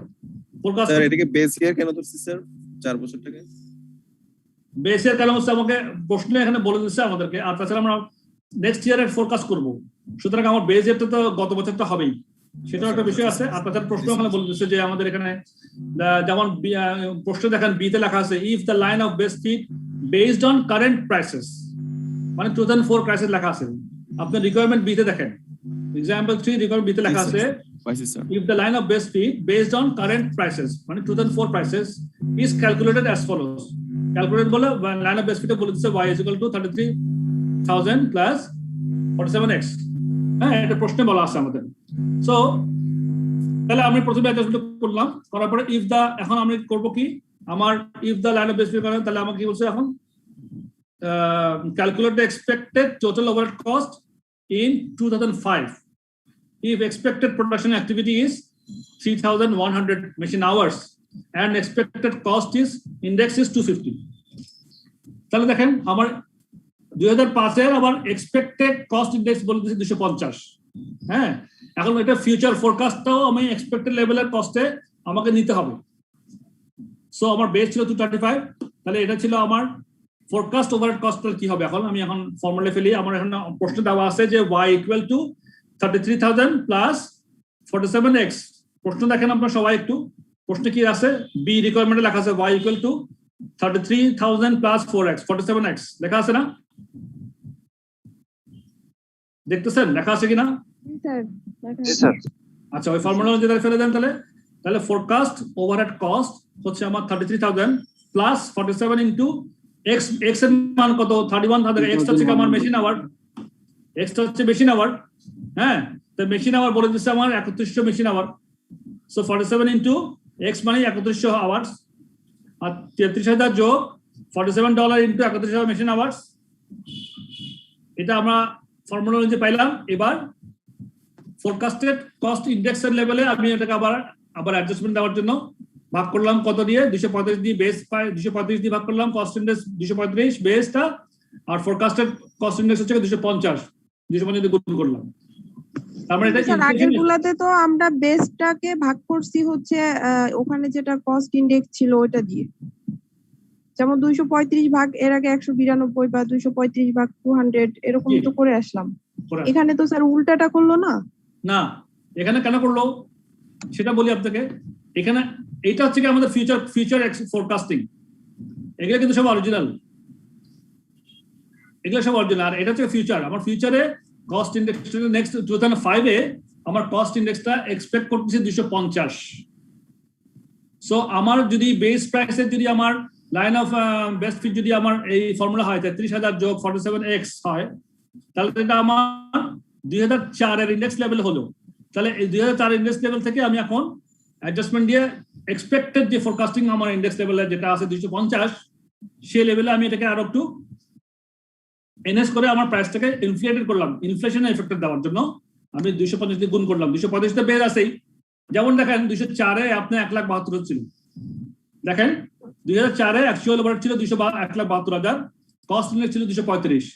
ফোরকাস্ট স্যার এটাকে বেস ইয়ার কেন ধরছি স্যার 4 বছর থেকে বেসের কারণ হচ্ছে আমাকে প্রশ্ন এখানে বলে দিচ্ছে আমাদেরকে, আর তাছাড়া আমরা নেক্সট ইয়ারের ফোরকাস্ট করব, সুতরাং আমার বেস ইয়ারটা তো গত বছরটা হবেই, সেটাও একটা বিষয় আছে। আর তাছাড়া প্রশ্ন এখানে বলে দিচ্ছে যে আমাদের এখানে যেমন প্রশ্ন দেখেন বিতে লেখা আছে if the line of base fit based on current prices, মানে 2004 প্রাইসেস লেখা আছে। আপনি রিকোয়ারমেন্ট বিতে দেখেন, এক্সাম্পল 3 রিকোয়ারমেন্ট বিতে লেখা আছে if the line of base fee based on current prices মানে 2004 prices is calculated as follows, calculate বলে line of base fee বলে দিচ্ছে y is equal to 33,000 plus 47x, হ্যাঁ এটা প্রশ্নে বলা আছে আমাদের। সো তাহলে আমি প্রথমে অ্যাডজাস্টমেন্ট করলাম, করার পরে if the, এখন আমি করব কি, আমার if the line of base fee করেন তাহলে আমাকে কি বলছে এখন calculate the expected total overhead cost in 2005 if expected production activity is 3,100 machine hours and expected cost is index is 250, তাহলে দেখেন আমার 2005 এর আবার expected cost index বলে দিয়েছে 250, হ্যাঁ এখন এটা ফিউচার ফোরকাস্টটাও আমি এক্সপেক্টেড লেভেলের কস্টে আমাকে নিতে হবে। সো আমার বেস ছিল 235, তাহলে এটা ছিল আমার ফোরকাস্ট ওভারহেড কস্ট কি হবে, এখন আমি এখন ফর্মুলা ফেলি। আমার এখন প্রশ্ন দেওয়া আছে যে y equal to 33,000 plus 47x, প্রশ্ন দেখেন আপনারা সবাই একটু, প্রশ্নে কি আছে বি রিকোয়ারমেন্টে লেখা আছে y equal to 33,000 plus 4x 47x লেখা আছে না, দেখতেছেন লেখা আছে কিনা? আচ্ছা ওই ফর্মুলা অনুযায়ী ফেলে দেন তাহলে। তাহলে ফোরকাস্ট ওভারহেড কস্ট হচ্ছে আমার 33,000 প্লাস 47 ইনটু x, x এর মান কত 31,000, x হচ্ছে আমার মেশিন আওয়ার, x হচ্ছে মেশিন আওয়ার, হ্যাঁ তো মেশিন আওয়ার বলে দিচ্ছে আমার 3100 machine hour. So 47 into x মানে 3100 আওয়ার্স, আর 33,000 যোগ $47 ইনটু 3100 মেশিন আওয়ার্স, এটা আমরা ফর্মুলা অনুযায়ী পাইলাম। এবার ফোরকাস্টেড কস্ট ইন্ডেক্সের লেভেলে আমি এটাকে আবার অ্যাডজাস্টমেন্ট দেওয়ার জন্য ভাগ করলাম কত দিয়ে, 235 দিয়ে বেস পাই, 235 দিয়ে ভাগ করলাম কস্ট ইন্ডেক্স 235 বেসটা, আর ফোরকাস্টেড কস্ট ইন্ডেক্স হচ্ছে 250 দিয়ে গুণ করলাম। তার মানে এটা আগের গুলাতে তো আমরা বেসটাকে ভাগ করছি হচ্ছে ওখানে যেটা কস্ট ইন্ডেক্স ছিল ওটা দিয়ে, যেমন 235 ভাগ এর আগে 192 বা 235 ভাগ 200 এরকম তো করে আসলাম। এখানে তো স্যার উল্টাটা করলো না? না, এখানে কেন করলো সেটা বলি আপনাকে। এখানে এটা হচ্ছে কি আমাদের ফিউচার ফোরকাস্টিং, এগুলো কিন্তু সব অরিজিনাল, এগুলো সব অরিজিনাল, আর এটা হচ্ছে ফিউচার। আমার ফিউচারে কস্ট ইন্ডেক্স নেক্সট 2005 এ আমার কস্ট ইন্ডেক্সটা এক্সপেক্ট করতেছি 250। সো আমার যদি বেস প্রাইসের যদি আমার লাইন অফ বেস্ট ফিট যদি আমার এই ফর্মুলা হয় 33,000 যোগ 47x হয়, তাহলে এটা আমার 2004 এর ইন্ডেক্স লেভেল হলো। তাহলে এই 2004 ইন্ডেক্স লেভেল থেকে আমি এখন অ্যাডজাস্টমেন্ট দিয়ে এক্সপেক্টেড যে ফোরকাস্টিং আমার ইন্ডেক্স লেভেলে যেটা আছে 250, সেই লেভেলে আমি এটাকে আরো একটু এনএস করে আমার প্রাইসটাকে ইনফ্লেটেড করলাম, ইনফ্লেশনের এফেক্ট দেওয়ার জন্য আমি 250 দিয়ে গুণ করলাম। 250 তে বের আছেই, যেমন দেখেন 2004 এ আপনি 1,72,000 ছিল, দেখেন 2004 এ অ্যাকচুয়াল ওভারহেড ছিল 1,72,000, কস্ট ইন্ডেক্স ছিল 235।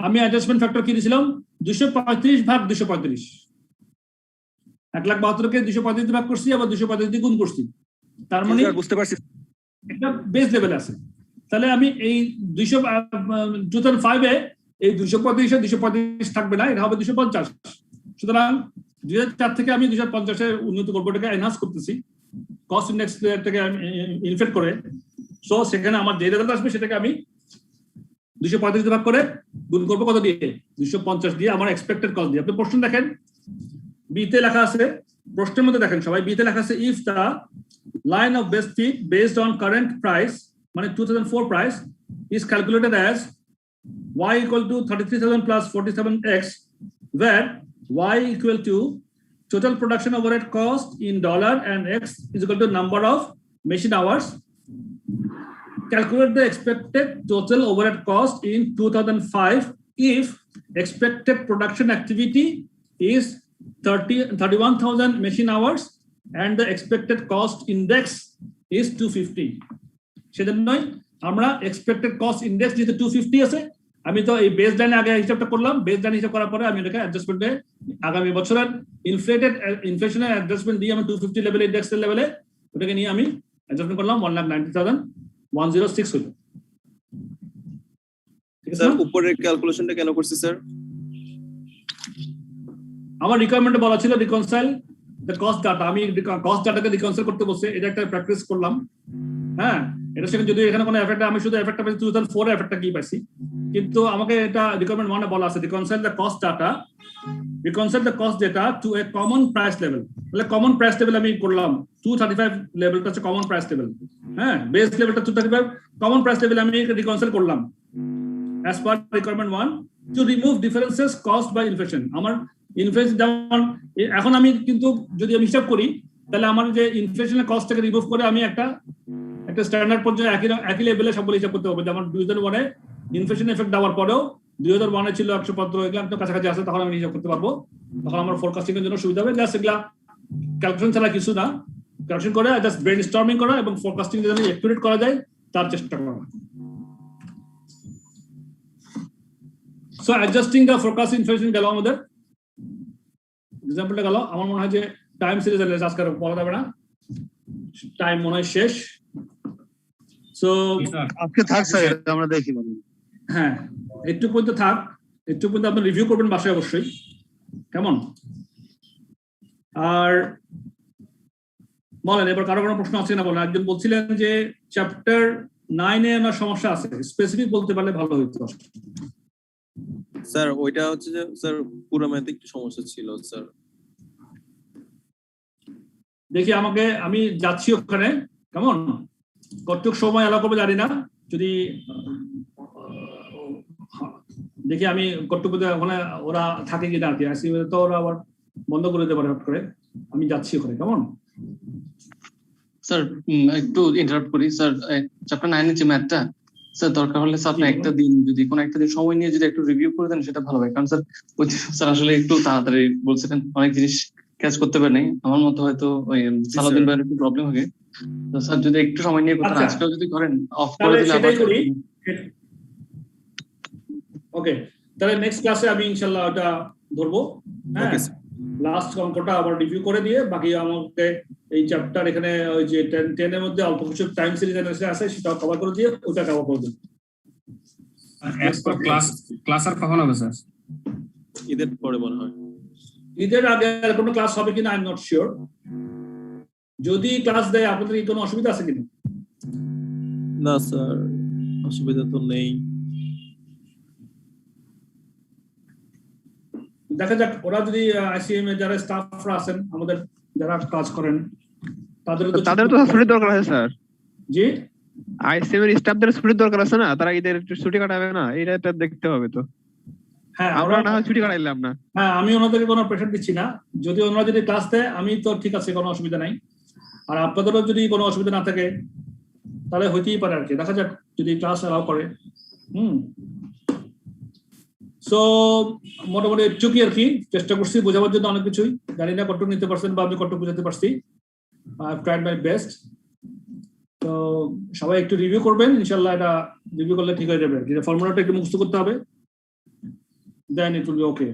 আমি অ্যাডজাস্টমেন্ট ফ্যাক্টর কি দিয়েছিলাম 235 ভাগ 235, 1,72,000 কে 235 দিয়ে ভাগ করছি, আবার 235 দিয়ে গুণ করছি, তার মানে বুঝতে পারছি একটা বেস লেভেল আছে। তাহলে আমি এই 2005 এ এই 235 এ 235 থাকবে না, এটা হবে 250। সুতরাং 2004 থেকে আমি 250 এ উন্নত করবো, এটাকে এনহান্স করতেছি কস্ট ইন্ডেক্সটাকে ইনফ্লেট করে। সো সেখানে আমার যে রেজাল্ট আসবে সেটাকে আমি 235 দিয়ে ভাগ করে গুণ করবো কত দিয়ে 250 দিয়ে আমার এক্সপেক্টেড কস্ট দিয়ে। আপনি প্রশ্ন দেখেন বিতে লেখা আছে, প্রশ্নের মধ্যে দেখেন সবাই বিতে লেখা আছে if the line of best fit based on current price মানে 2004 price is calculated as y equal to 33,000 plus 47x, where y equal to total production overhead cost in dollar and x is equal to number of machine hours. Calculate the expected total overhead cost in 2005 if expected production activity is 31,000 machine hours and the expected cost index is 250. সেজন্যই আমরা expected cost index যেহেতু 250 আছে, আমি তো এই base লাইনে আগে হিসাবটা করলাম, বেস লাইন হিসাব করার পরে আমি এটাকে অ্যাডজাস্টমেন্টে আগামী বছরের ইনফ্লেশনের অ্যাডজাস্টমেন্ট দিয়ে আমি 250 লেভেল ইন্ডেক্সের লেভেলে ওটাকে নিয়ে আমি অ্যাডজাস্টমেন্ট করলাম 1,90,106 হলো। ঠিক আছে স্যার উপরের ক্যালকুলেশনটা কেন করছি স্যার? আমার রিকোয়ারমেন্টে বলা ছিল রিকনসাইল দ্য কস্ট ডাটা, আমি কস্ট ডাটাকে রিকনসাইল করতে বলছে, এটা একটা প্র্যাকটিস করলাম। হ্যাঁ, এটা সেখানে যদি এখানে কোনো এফেক্ট, আমি শুধু এফেক্টটা পাইছি 2004 এর এফেক্টটা কি পাইছি, কিন্তু আমাকে এটা রিকোয়ারমেন্ট 1 এ বলা আছে reconcile the cost data, reconcile the cost data two a common price level. তাহলে কমন প্রাইস লেভেল আমি করলাম 235 লেভেলটা হচ্ছে কমন প্রাইস লেভেল। হ্যাঁ, বেস লেভেলটা 235, কমন প্রাইস লেভেল আমি রিকনসাইল করলাম as per requirement 1 to remove differences caused by inflation। আমার ইনফ্লেশন যেমন এখন আমি কিন্তু যদি আমি হিসাব করি তাহলে আমার যে ইনফ্লেশনের কস্টটাকে রিমুভ করে আমি একটা স্ট্যান্ডার্ড পর্যায়ে একই লেভেলে সবগুলো হিসাব করতে হবে। যেমন 2001 এ ইনফ্লেশন এফেক্ট দেওয়ার পরেও 2001 এ ছিল 115, এগুলো একটু কাছাকাছি আছে, তখন আমি হিসাব করতে পারবো, তখন আমার ফোরকাস্টিং এর জন্য সুবিধা হবে। জাস্ট এগুলা ক্যালকুলেশন ছাড়া কিছু না, ক্যালকুলেশন করে জাস্ট ব্রেইনস্টর্মিং করা এবং ফোরকাস্টিং যেন অ্যাকুরেট করা যায় তার চেষ্টা করা। So adjusting the forecast inflation গেল আমাদের, এক্সাম্পলটা গেল। আমার মনে হয় যে টাইম সিরিজ আজকে বলা যাবে না, টাইম মনে হয় শেষ। সো আজকে থাক স্যার, আমরা দেখি। হ্যাঁ, একটু পর্যন্ত থাক, একটু পর্যন্ত আপনি রিভিউ করবেন বাসায় অবশ্যই, কেমন? আর বলেন এবার কারো কোনো প্রশ্ন আছে না বলেন। একজন বলছিলেন যে চ্যাপ্টার 9 এ আমার সমস্যা আছে, স্পেসিফিক বলতে পারলে ভালো হতো। স্যার ওইটা হচ্ছে যে স্যার পুরো ম্যাথে একটু সমস্যা ছিল স্যার। দেখি আমি যাচ্ছি ওখানে, কেমন কতটুক সময় এলাকা করবো জানি না, যদি দেখি আমি কতটুকু ওখানে ওরা থাকে কিনা আর কি, তো ওরা আবার বন্ধ করে দিতে পারে হট করে। আমি যাচ্ছি ওখানে, কেমন? স্যার একটু ইন্টারাপ্ট করি স্যার, চ্যাপ্টার 9 এর যে ম্যাথটা স্যার দরকার হলে স্যার আপনি একটা দিন যদি কোনো একটা দিন সময় নিয়ে যদি একটু রিভিউ করে দেন সেটা ভালো হয়। কারণ স্যার স্যার আসলে একটু তাড়াতাড়ি বলছিলেন, অনেক জিনিস ক্যাচ করতে পারেনি আমার মতো, হয়তো ওই সালাদিন ভাইয়ের একটু প্রবলেম হবে। তো স্যার যদি একটু সময় নিয়ে করতেন, আজকেও যদি করেন অফ করে দিলে সেটাই করি। ওকে, তাহলে নেক্সট ক্লাসে আমি ইনশাআল্লাহ ওটা ধরবো। হ্যাঁ, লাস্ট অঙ্কটা আবার রিভিউ করে দিয়ে বাকি আমাকে এই চ্যাপ্টার এখানে ওই যে 10 এর মধ্যে অল্প কিছু টাইম সিরিজ আছে সেটাও কভার করে দিয়ে ওটা কভার করে দিন। ক্লাস আর কখন হবে স্যার? ঈদের পরে মনে হয়। ঈদের আগে কোনো ক্লাস হবে কিনা আই এম নট শিওর। যদি ক্লাস দেয় আপনাদের কি কোনো অসুবিধা আছে কিনা? না স্যার, অসুবিধা তো নেই। দেখা যাক, ওরা যদি আইসিএম এর যারা স্টাফরা আছেন আমাদের যারা কাজ করেন তাদের তো ছুটির দরকার আছে স্যার। জি, আইসিএম এর স্টাফদের ছুটির দরকার আছে না, তারা ঈদের ছুটি কাটাবে না, এটা দেখতে হবে তো। হ্যাঁ, আমরা না ছুটি কাটাইলাম না। হ্যাঁ, আমি ওনাদেরকে কোনো প্রেশার দিচ্ছি না, যদি ওনারা যদি ক্লাস দেয় আমি তো ঠিক আছে, কোনো অসুবিধা নাই। আর আপনাদেরও যদি কোনো অসুবিধা না থাকে তাহলে হইতেই পারে আর কি, দেখা যাক যদি ক্লাস অ্যালাউ করে। সো মোটামুটি একটুকি আর কি চেষ্টা করছি বোঝাবার জন্য, অনেক কিছুই জানি না কতটুকু নিতে পারছেন বা আমি কতটুকু বুঝাতে পারছি। I have tried my best. তো সবাই একটু রিভিউ করবেন, ইনশাআল্লাহ এটা রিভিউ করলে ঠিক হয়ে যাবে। যেটা ফর্মুলাটা একটু মুখস্থ করতে হবে, দেন ইট উইল বি ওকে।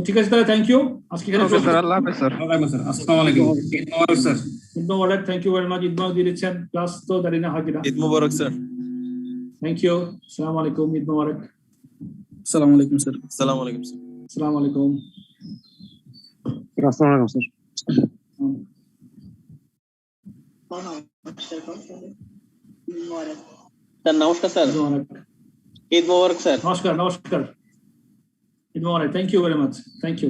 ঠিক আছে, তাহলে থ্যাংক ইউ। আজকে এখানে আল্লাহ হাফেজ স্যার। আসসালামু আলাইকুম। স্যার ঈদ মোবারক। Thank you very much. ঈদ মোবারক দিয়ে দিচ্ছেন, ক্লাস তো জানি না হয় কিনা। ঈদ মোবারক স্যার। Thank you. আসসালামু আলাইকুম। ঈদ মোবারক। আসসালামু আলাইকুম স্যার। আসসালামু আলাইকুম স্যার। আসসালামু আলাইকুম। আসসালামু আলাইকুম স্যার। স্যার নমস্কার স্যার। ঈদ মোবারক স্যার। নমস্কার। ঈদ মোবারক। Thank you very much. Thank you.